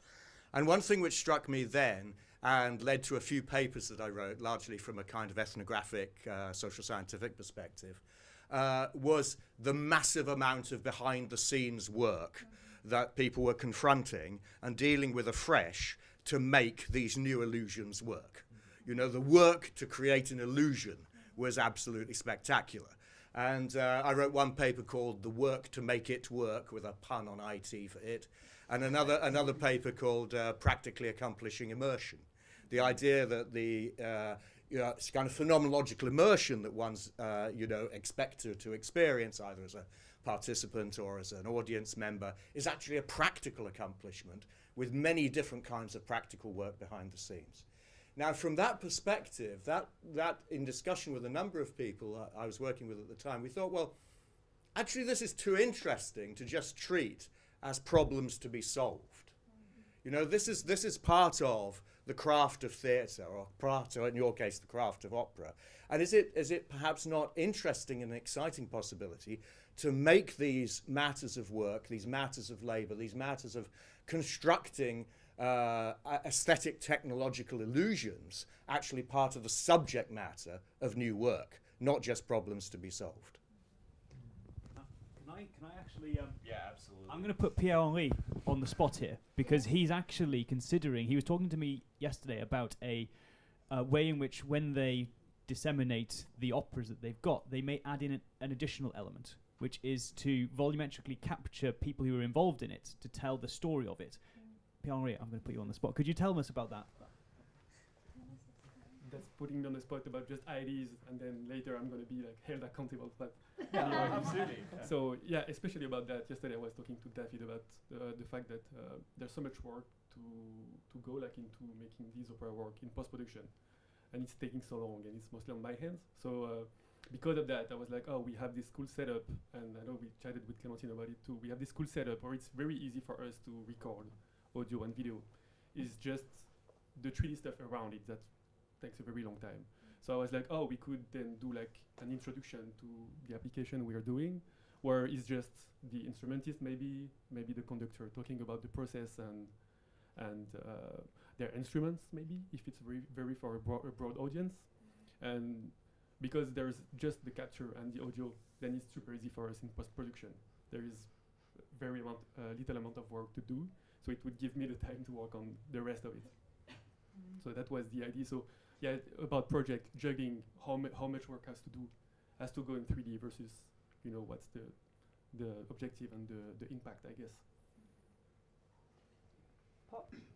And one thing which struck me then and led to a few papers that I wrote, largely from a kind of ethnographic, social scientific perspective, was the massive amount of behind-the-scenes work that people were confronting and dealing with afresh to make these new illusions work. The work to create an illusion was absolutely spectacular. And I wrote one paper called "The Work to Make It Work," with a pun on IT for it, and another paper called "Practically Accomplishing Immersion." The idea that the it's kind of phenomenological immersion that one's expected to experience either as a participant or as an audience member is actually a practical accomplishment with many different kinds of practical work behind the scenes. Now, from that perspective, that in discussion with a number of people I was working with at the time, we thought, well, actually this is too interesting to just treat as problems to be solved. This is part of the craft of theatre, or part, or in your case, the craft of opera. And is it perhaps not interesting and an exciting possibility to make these matters of work, these matters of labor, these matters of constructing aesthetic technological illusions actually part of the subject matter of new work, not just problems to be solved. Can I actually? Yeah, absolutely. I'm going to put Pierre-Henri on the spot here because he's actually considering. He was talking to me yesterday about a way in which, when they disseminate the operas that they've got, they may add in an additional element, which is to volumetrically capture people who are involved in it to tell the story of it. Pierre-Henri, I'm going to put you on the spot. Could you tell us about that? That's putting me on the spot about just ideas, and then later I'm going to be like held accountable for that. Yeah, Anyway, absolutely. Yeah. So yeah, especially about that. Yesterday I was talking to Dafydd about the fact that there's so much work to go like into making these opera work in post-production, and it's taking so long, and it's mostly on my hands. So because of that, I was like, oh, we have this cool setup, and I know we chatted with Clementine about it too. We have this cool setup where it's very easy for us to record audio and video. It's just the 3D stuff around it that takes a very long time. So I was like, oh, we could then do like an introduction to the application we are doing, where it's just the instrumentist, maybe the conductor, talking about the process and their instruments, maybe if it's very for a broad audience. And because there's just the capture and the audio, then it's super easy for us in post-production. There is little amount of work to do, so it would give me the time to work on the rest of it. So that was the idea. So yeah, about project juggling, how much work has to go in 3D versus, what's the objective and the impact, I guess.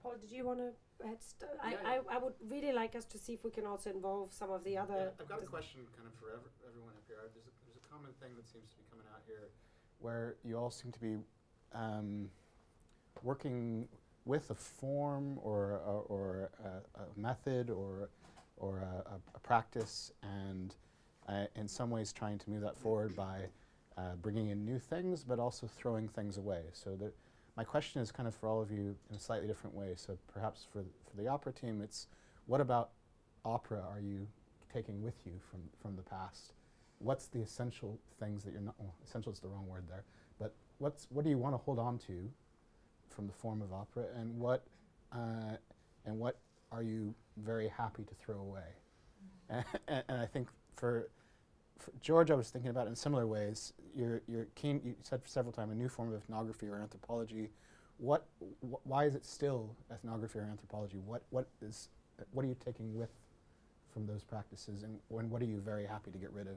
Paul, did you want to add? I would really like us to see if we can also involve some of the other. Yeah, I've got a question kind of for everyone up here. There's a common thing that seems to be coming out here, where you all seem to be working with a form or a method or a practice, and in some ways trying to move that forward by bringing in new things, but also throwing things away. So my question is kind of for all of you in a slightly different way. So perhaps for the opera team, it's what about opera are you taking with you from the past? What's the essential things that you're not, well, essential is the wrong word there, but what do you want to hold on to from the form of opera, and what are you very happy to throw away? And I think for George, I was thinking about it in similar ways. You're keen, you said several times, a new form of ethnography or anthropology. Why is it still ethnography or anthropology? What are you taking with from those practices, and what are you very happy to get rid of?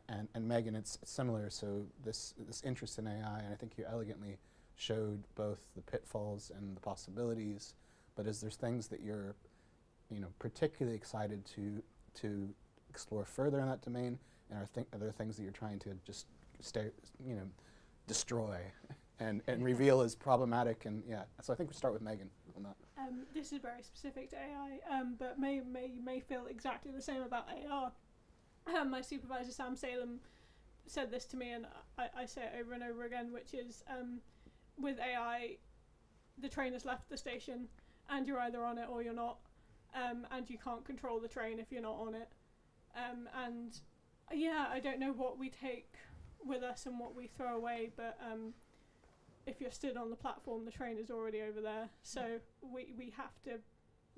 And Megan, it's similar. So this interest in AI, and I think you elegantly showed both the pitfalls and the possibilities. But is there things that you're, particularly excited to explore further in that domain, and are there things that you're trying to just destroy and reveal as problematic? And yeah, so I think we start with Megan on that. This is very specific to AI, but may feel exactly the same about AR. My supervisor Sam Salem said this to me, and I say it over and over again, which is with AI, the train has left the station, and you're either on it or you're not, and you can't control the train if you're not on it. And yeah, I don't know what we take with us and what we throw away, but if you're stood on the platform, the train is already over there. So we have to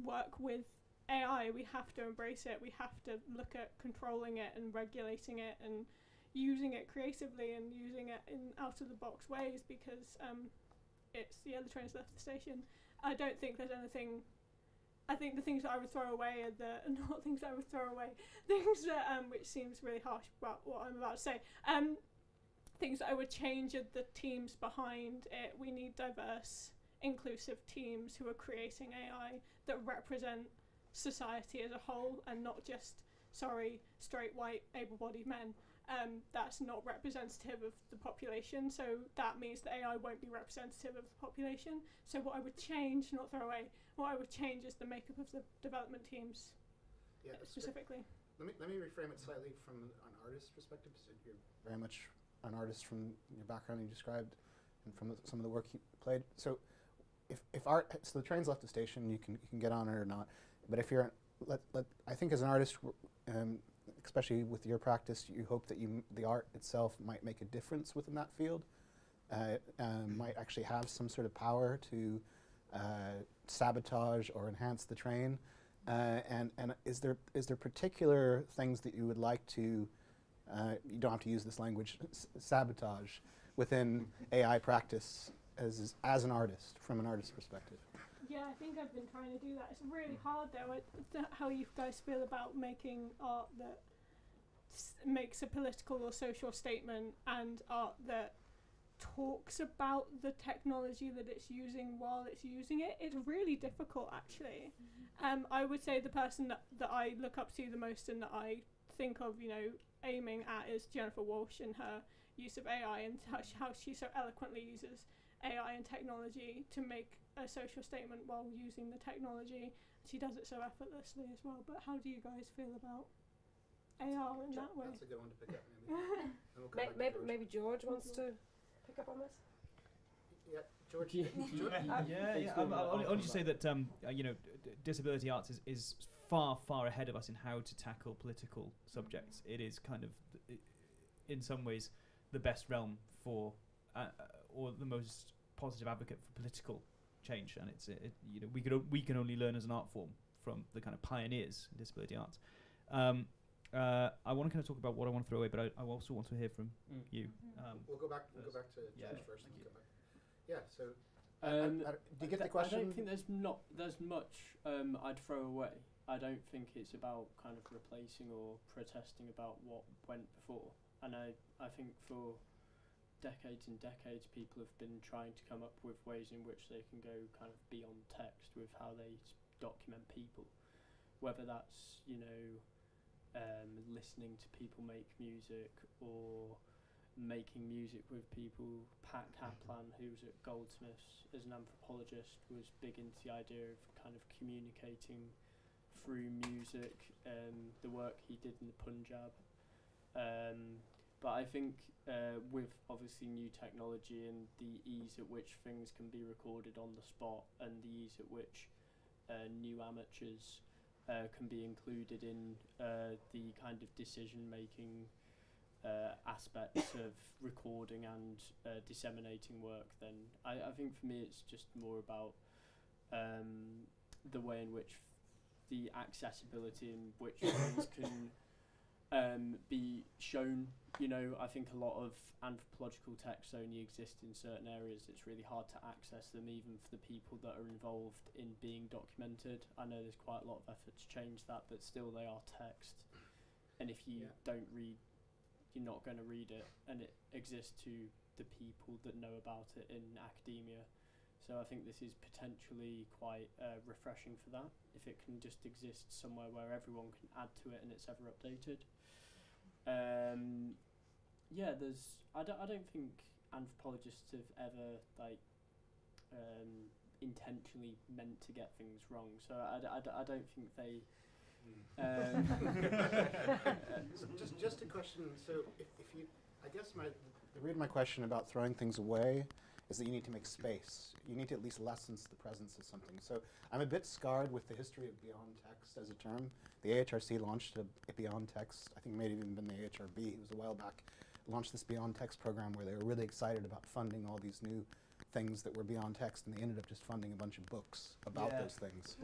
work with AI, we have to embrace it, we have to look at controlling it and regulating it and using it creatively and using it in out-of-the-box ways, because the train's left the station. I don't think there's anything. I think the things that I would throw away are not things that I would throw away. Things that which seems really harsh about what I'm about to say. Things that I would change are the teams behind it. We need diverse, inclusive teams who are creating AI that represent society as a whole, and not just straight white able-bodied men. That's not representative of the population, so that means that AI won't be representative of the population. So what I would change, not throw away, what I would change is the makeup of the development teams, specifically. Let me reframe it slightly from an artist's perspective. So you're very much an artist from your background you described, and from some of the work you played. So so the train's left the station, you can get on it or not. But if you're, I think as an artist, especially with your practice, you hope that the art itself might make a difference within that field, might actually have some sort of power to sabotage or enhance the train. And is there particular things that you would like to, you don't have to use this language, sabotage within AI practice as an artist, from an artist's perspective? Yeah, I think I've been trying to do that. It's really hard though. How you guys feel about making art that makes a political or social statement, and art that talks about the technology that it's using while it's using it. It's really difficult, actually. I would say the person that I look up to the most and that I think of, aiming at is Jennifer Walsh and her use of AI, and how she so eloquently uses AI and technology to make a social statement while using the technology. She does it so effortlessly as well. But how do you guys feel about AR in that way? That's a good one to pick up, Maybe George wants to pick up on this. Yeah, George. I'll only say that disability arts is far ahead of us in how to tackle political subjects. It is kind of, in some ways, the best realm for, or the most positive advocate for political change. And it's we can only learn as an art form from the kind of pioneers in disability arts. I want to kind of talk about what I want to throw away, but I also want to hear from you. We'll go back to George first. Thank you. Yeah. So, do you get the question? I don't think there's much I'd throw away. I don't think it's about kind of replacing or protesting about what went before. And I think for decades and decades, people have been trying to come up with ways in which they can go kind of beyond text with how they document people, whether that's listening to people make music or making music with people. Pat Kaplan, who was at Goldsmiths as an anthropologist, was big into the idea of kind of communicating through music, the work he did in the Punjab. But I think with obviously new technology and the ease at which things can be recorded on the spot, and the ease at which new amateurs can be included in the kind of decision-making aspects of recording and disseminating work, then I think for me it's just more about the way in which the accessibility in which things can be shown. I think a lot of anthropological texts only exist in certain areas. It's really hard to access them, even for the people that are involved in being documented. I know there's quite a lot of effort to change that, but still they are text. And if you don't read, you're not going to read it, and it exists to the people that know about it in academia. So I think this is potentially quite refreshing for that, if it can just exist somewhere where everyone can add to it and it's ever updated. I don't think anthropologists have ever intentionally meant to get things wrong. So I don't think they. Just a question. So if you, I guess the root of my question about throwing things away is that you need to make space. You need to at least lessen the presence of something. So I'm a bit scarred with the history of beyond text as a term. The AHRC launched a beyond text, I think it may have even been the AHRB, it was a while back, launched this beyond text program where they were really excited about funding all these new things that were beyond text, and they ended up just funding a bunch of books about those things.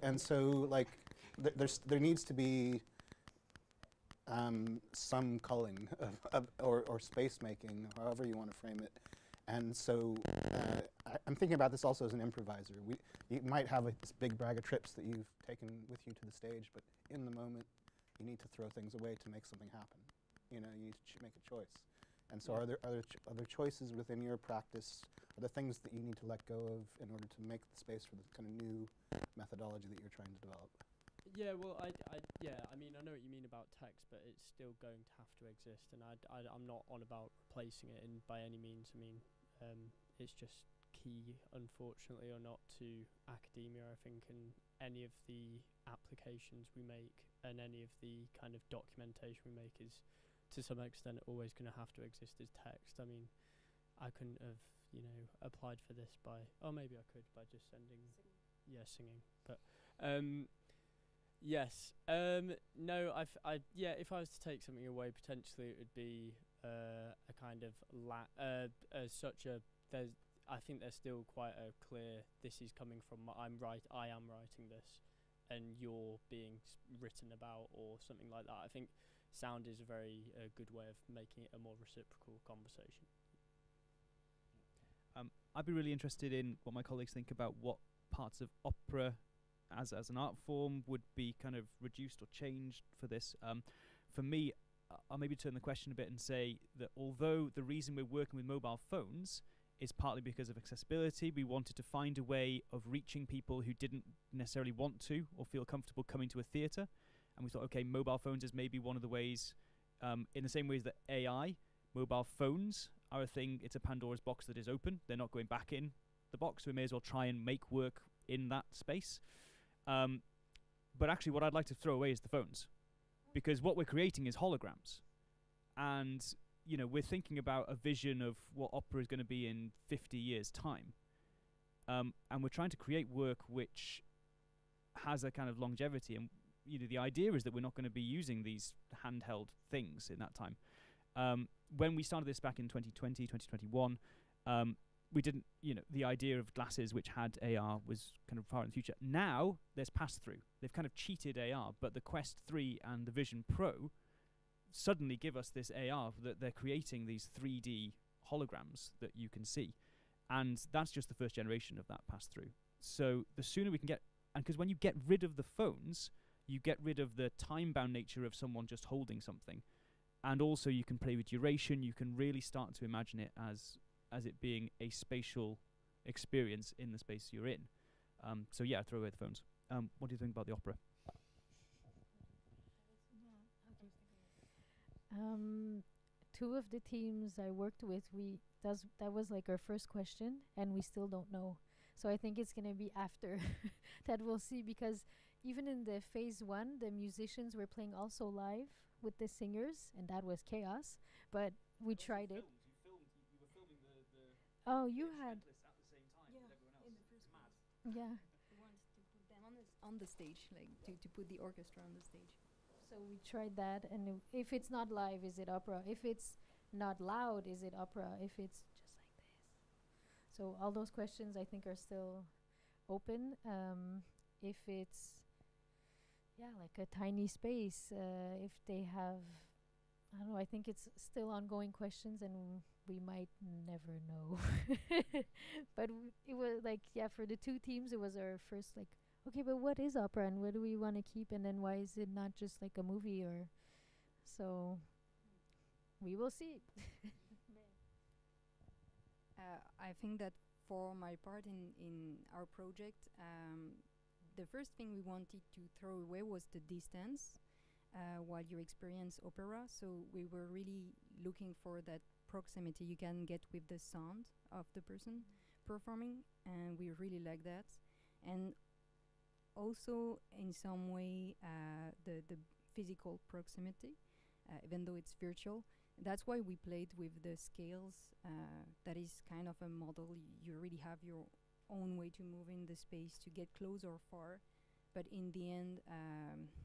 And so like there needs to be some culling or space making, however you want to frame it. And so I'm thinking about this also as an improviser. You might have this big bag of trips that you've taken with you to the stage, but in the moment you need to throw things away to make something happen. You need to make a choice. And so are there other choices within your practice? Are there things that you need to let go of in order to make the space for the kind of new methodology that you're trying to develop? Yeah, well, I mean, I know what you mean about text, but it's still going to have to exist, and I'm not on about replacing it by any means. I mean, it's just key, unfortunately or not, to academia, I think, and any of the applications we make and any of the kind of documentation we make is, to some extent, always going to have to exist as text. I mean, I couldn't have, applied for this by, maybe I could by just singing, but Yes. No. Yeah. If I was to take something away, potentially it would be a kind of such a. I think there's still quite a clear. This is coming from. I am writing this, and you're being written about, or something like that. I think sound is a very good way of making it a more reciprocal conversation. I'd be really interested in what my colleagues think about what parts of opera as an art form would be kind of reduced or changed for this. For me, I'll maybe turn the question a bit and say that although the reason we're working with mobile phones is partly because of accessibility, we wanted to find a way of reaching people who didn't necessarily want to or feel comfortable coming to a theatre. And we thought, okay, mobile phones is maybe one of the ways, in the same ways that AI, mobile phones are a thing, it's a Pandora's box that is open. They're not going back in the box, so we may as well try and make work in that space. But actually what I'd like to throw away is the phones, because what we're creating is holograms. And, you know, we're thinking about a vision of what opera is going to be in 50 years' time. And we're trying to create work which has a kind of longevity. And, you know, the idea is that we're not going to be using these handheld things in that time. When we started this back in 2020, 2021, we didn't, you know, the idea of glasses which had AR was kind of far in the future. Now there's pass-through. They've kind of cheated AR, but the Quest 3 and the Vision Pro suddenly give us this AR, that they're creating these 3D holograms that you can see. And that's just the first generation of that pass-through. So the sooner we can get, and because when you get rid of the phones, you get rid of the time-bound nature of someone just holding something. And also you can play with duration, you can really start to imagine it as it being a spatial experience in the space you're in. So yeah, throw away the phones. What do you think about the opera? Two of the teams I worked with, that was like our first question, and we still don't know. So I think it's gonna be after that we'll see, because even in the phase 1, the musicians were playing also live with the singers, and that was chaos. But we tried it. You were filming Oh, you had. At the same time with everyone else. In the first Mad. Yeah. We wanted to put them on the stage, like to put the orchestra on the stage. So we tried that, and if it's not live, is it opera? If it's not loud, is it opera? If it's just like this. So all those questions I think are still open. If it's, yeah, like a tiny space, if they have, I don't know, I think it's still ongoing questions, and we might never know. But it was like, yeah, for the two teams, it was our first like, okay, but what is opera and what do we want to keep, and then why is it not just like a movie? Or so we will see. I think that for my part in our project, the first thing we wanted to throw away was the distance while you experience opera. So we were really looking for that proximity you can get with the sound of the person performing, and we really like that. And also in some way the physical proximity, even though it's virtual. That's why we played with the scales. That is kind of a model. You really have your own way to move in the space to get close or far. But in the end,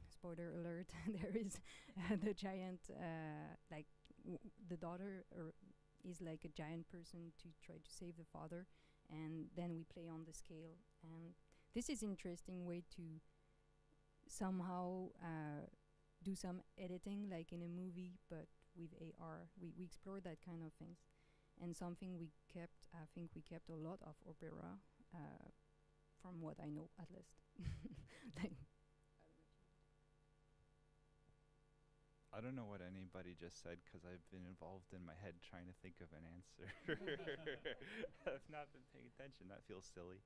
spoiler alert, there is the giant, like the daughter is like a giant person to try to save the father. And then we play on the scale. And this is interesting way to somehow do some editing like in a movie, but with AR. We explore that kind of things. And something we kept, I think we kept a lot of opera, from what I know at least. I don't know what anybody just said because I've been involved in my head trying to think of an answer. I've not been paying attention. That feels silly.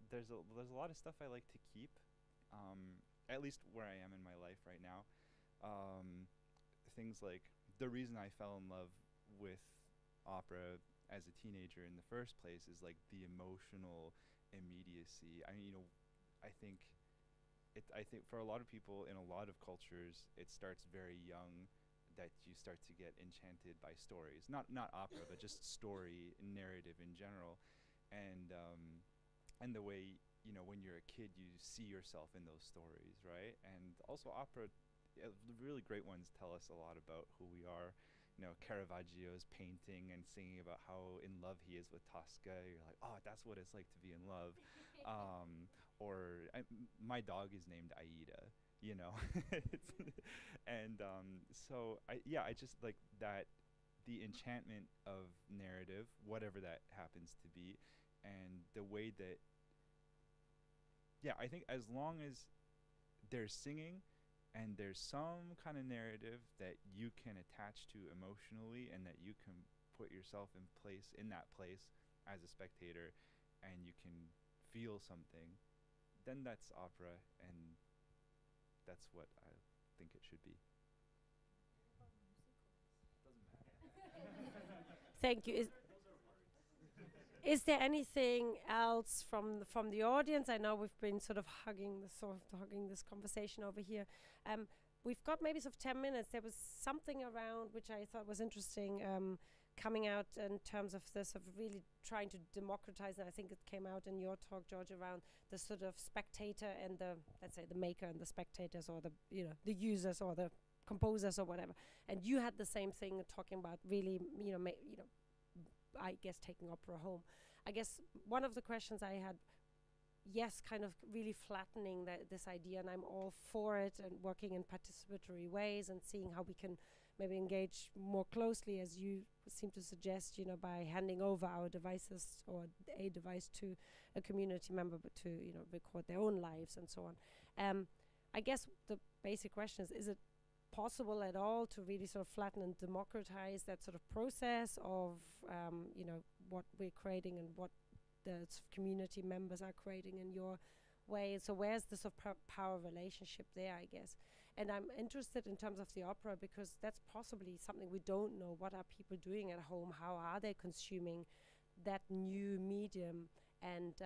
There's a lot of stuff I like to keep, at least where I am in my life right now. Things like the reason I fell in love with opera as a teenager in the first place is like the emotional immediacy. I mean, you know, I think for a lot of people in a lot of cultures, it starts very young that you start to get enchanted by stories. Not opera, but just story and narrative in general. And the way you know, when you're a kid, you see yourself in those stories, right? And also opera, the really great ones tell us a lot about who we are. You know, Caravaggio's painting and singing about how in love he is with Tosca. You're like, oh, that's what it's like to be in love. Or my dog is named Aida, you know. And so I just like that, the enchantment of narrative, whatever that happens to be, and the way that, I think as long as there's singing and there's some kind of narrative that you can attach to emotionally and that you can put yourself in that place as a spectator and you can feel something, then that's opera, and that's what I think it should be. Thank you. Is there anything else from the audience? I know we've been sort of hugging this conversation over here. We've got maybe sort of 10 minutes. There was something around which I thought was interesting coming out in terms of this, of really trying to democratize, and I think it came out in your talk, George, around the sort of spectator and the, let's say, the maker and the spectators, or the, you know, the users or the composers or whatever. And you had the same thing talking about really, you know, I guess taking opera home. I guess one of the questions I had, yes, kind of really flattening this idea, and I'm all for it, and working in participatory ways and seeing how we can maybe engage more closely, as you seem to suggest, you know, by handing over our devices or a device to a community member, but to, you know, record their own lives and so on. I guess the basic question is it possible at all to really sort of flatten and democratize that sort of process of, you know, what we're creating and what the sort of community members are creating in your way? So where's the sort of power relationship there, I guess? And I'm interested in terms of the opera, because that's possibly something we don't know. What are people doing at home? How are they consuming that new medium? And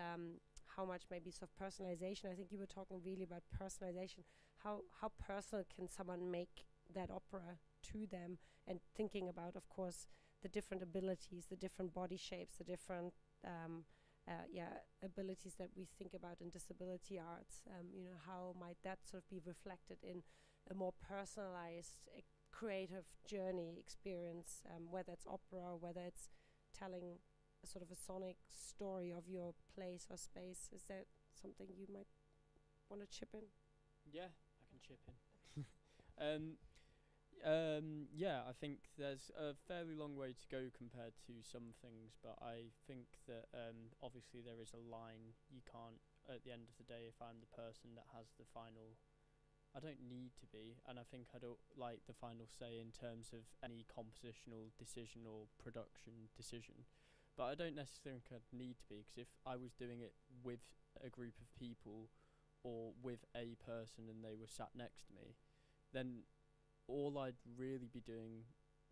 how much maybe sort of personalization? I think you were talking really about personalization. How personal can someone make that opera to them? And thinking about, of course, the different abilities, the different body shapes, the different abilities that we think about in disability arts. You know, how might that sort of be reflected in a more personalized creative journey experience, whether it's opera, whether it's telling a sort of a sonic story of your place or space? Is that something you might want to chip in? Yeah, I can chip in. I think there's a fairly long way to go compared to some things, but I think that obviously there is a line. You can't, at the end of the day, if I'm the person that has the final, I don't need to be, and I think I don't like the final say in terms of any compositional decision or production decision. But I don't necessarily think I'd need to be, because if I was doing it with a group of people or with a person and they were sat next to me, then all I'd really be doing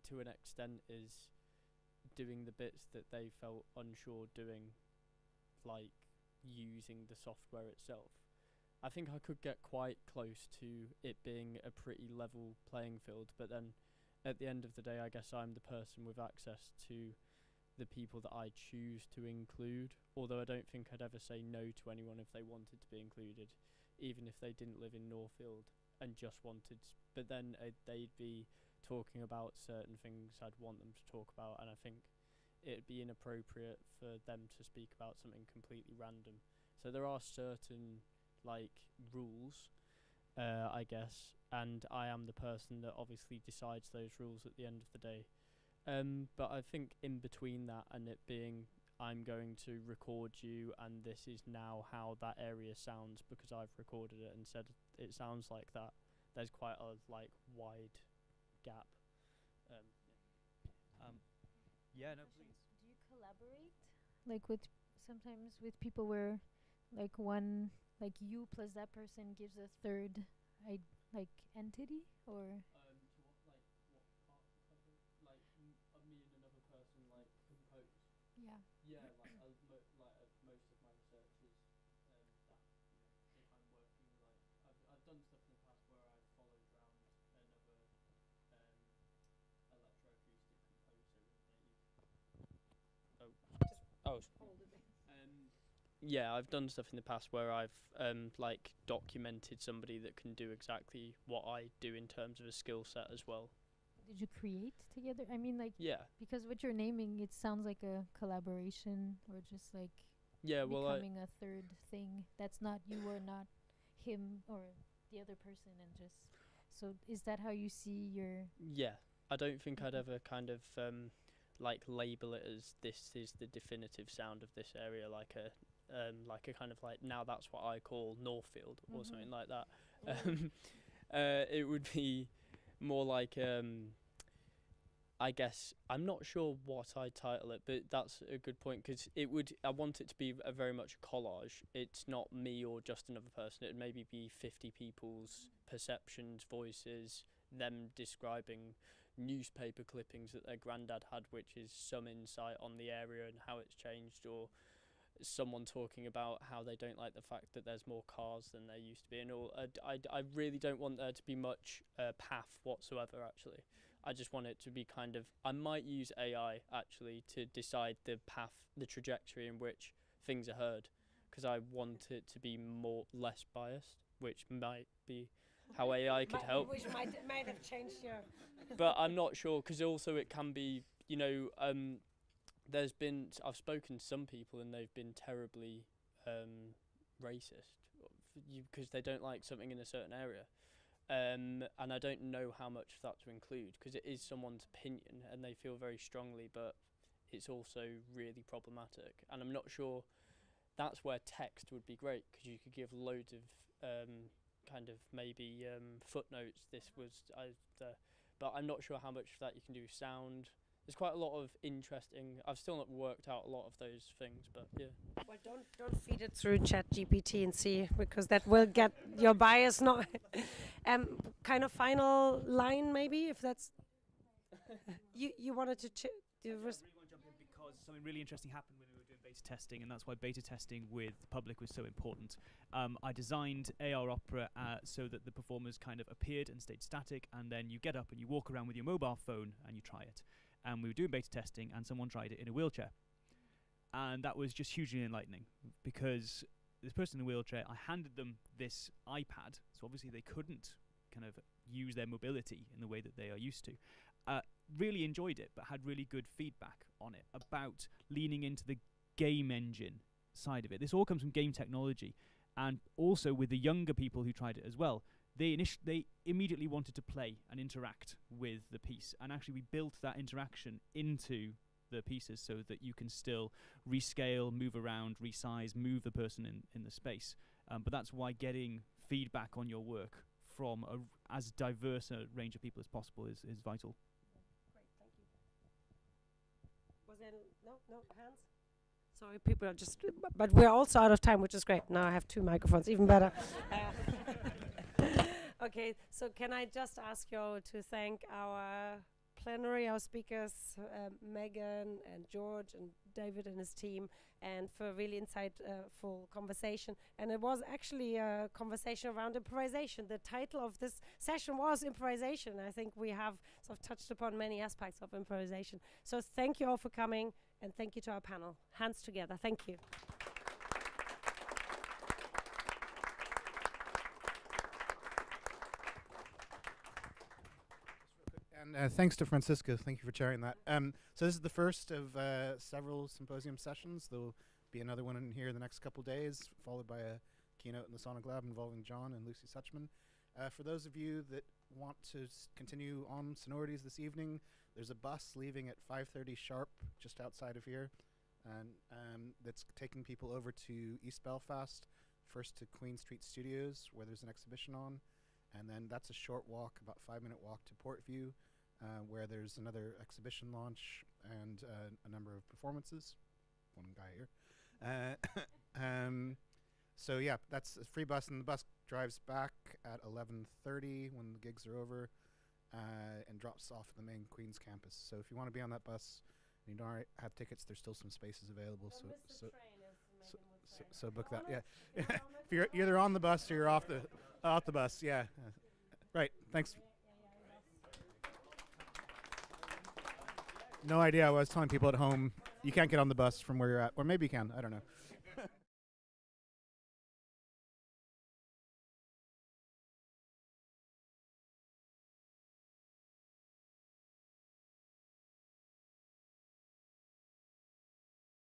to an extent is doing the bits that they felt unsure doing, like using the software itself. I think I could get quite close to it being a pretty level playing field, but then at the end of the day, I guess I'm the person with access to the people that I choose to include, although I don't think I'd ever say no to anyone if they wanted to be included, even if they didn't live in Northfield and just wanted, but then they'd be talking about certain things I'd want them to talk about, and I think it'd be inappropriate for them to speak about something completely random. So there are certain like rules, I guess, and I am the person that obviously decides those rules at the end of the day. But I think in between that and it being, I'm going to record you and this is now how that area sounds because I've recorded it and said it sounds like that, there's quite a like wide gap. No, please. Do you collaborate like with sometimes with people where like one, like you plus that person gives a third like entity, or me and another person like compose. Yeah. Yeah, like most of my research is that, you know, if I'm working like I've done stuff in the past where I've followed around another electroacoustic composer and they've hold it. yeah, I've done stuff in the past where I've like documented somebody that can do exactly what I do in terms of a skill set as well. Did you create together? I mean, like, Yeah. because what you're naming, it sounds like a collaboration or just like becoming a third thing that's not you or not him or the other person, and just so is that how you see your? Yeah, I don't think I'd ever kind of like label it as this is the definitive sound of this area, like a kind of like now that's what I call Northfield or something like that. It would be more like I guess I'm not sure what I'd title it, but that's a good point, because I want it to be a very much a collage. It's not me or just another person. It'd maybe be 50 people's perceptions, voices, them describing newspaper clippings that their granddad had, which is some insight on the area and how it's changed, or someone talking about how they don't like the fact that there's more cars than there used to be, and all. I really don't want there to be much path whatsoever, actually. I just want it to be kind of, I might use AI actually to decide the path, the trajectory in which things are heard, because I want it to be less biased, which might be how AI could help. Which might have changed your... But I'm not sure, because also it can be, you know, I've spoken to some people and they've been terribly racist because they don't like something in a certain area. And I don't know how much of that to include, because it is someone's opinion and they feel very strongly, but it's also really problematic. And I'm not sure, that's where text would be great, because you could give loads of kind of maybe footnotes. But I'm not sure how much of that you can do with sound. There's quite a lot of interesting. I've still not worked out a lot of those things, but yeah. Well, don't feed it through ChatGPT and see, because that will get your bias. Not kind of final line, maybe, if that's you wanted to do. I really want to jump in because something really interesting happened when we were doing beta testing, and that's why beta testing with the public was so important. I designed AR Opera so that the performers kind of appeared and stayed static, and then you get up and you walk around with your mobile phone and you try it. And we were doing beta testing, and someone tried it in a wheelchair. And that was just hugely enlightening, because this person in a wheelchair, I handed them this iPad, so obviously they couldn't kind of use their mobility in the way that they are used to. Really enjoyed it, but had really good feedback on it about leaning into the game engine side of it. This all comes from game technology, and also with the younger people who tried it as well. They immediately wanted to play and interact with the piece, and actually we built that interaction into the pieces so that you can still rescale, move around, resize, move the person in the space. But that's why getting feedback on your work from as diverse a range of people as possible is vital. Great, thank you. Was there no hands? Sorry, people are just... But we're also out of time, which is great. Now I have 2 microphones, even better. Okay, so can I just ask you all to thank our plenary, our speakers, Megan and George and David and his team, and for a really insightful conversation. And it was actually a conversation around improvisation. The title of this session was Improvisation. I think we have sort of touched upon many aspects of improvisation. So thank you all for coming, and thank you to our panel. Hands together. Thank you. And thanks to Franziska. Thank you for chairing that. So this is the first of several symposium sessions. There'll be another one in here in the next couple days, followed by a keynote in the Sonic Lab involving John and Lucy Suchman. For those of you that want to continue on sonorities this evening, there's a bus leaving at 5:30 sharp just outside of here, and that's taking people over to East Belfast, first to Queen Street Studios, where there's an exhibition on, and then that's a short walk, about 5-minute walk to Portview, where there's another exhibition launch and a number of performances. One guy here. So yeah, that's a free bus, and the bus drives back at 11:30 when the gigs are over, and drops off at the main Queen's campus. So if you want to be on that bus and you don't have tickets, there's still some spaces available. So book that. Yeah, if you're either on the bus or you're off the bus. Yeah, right. Thanks. No idea. I was telling people at home, you can't get on the bus from where you're at, or maybe you can. I don't know.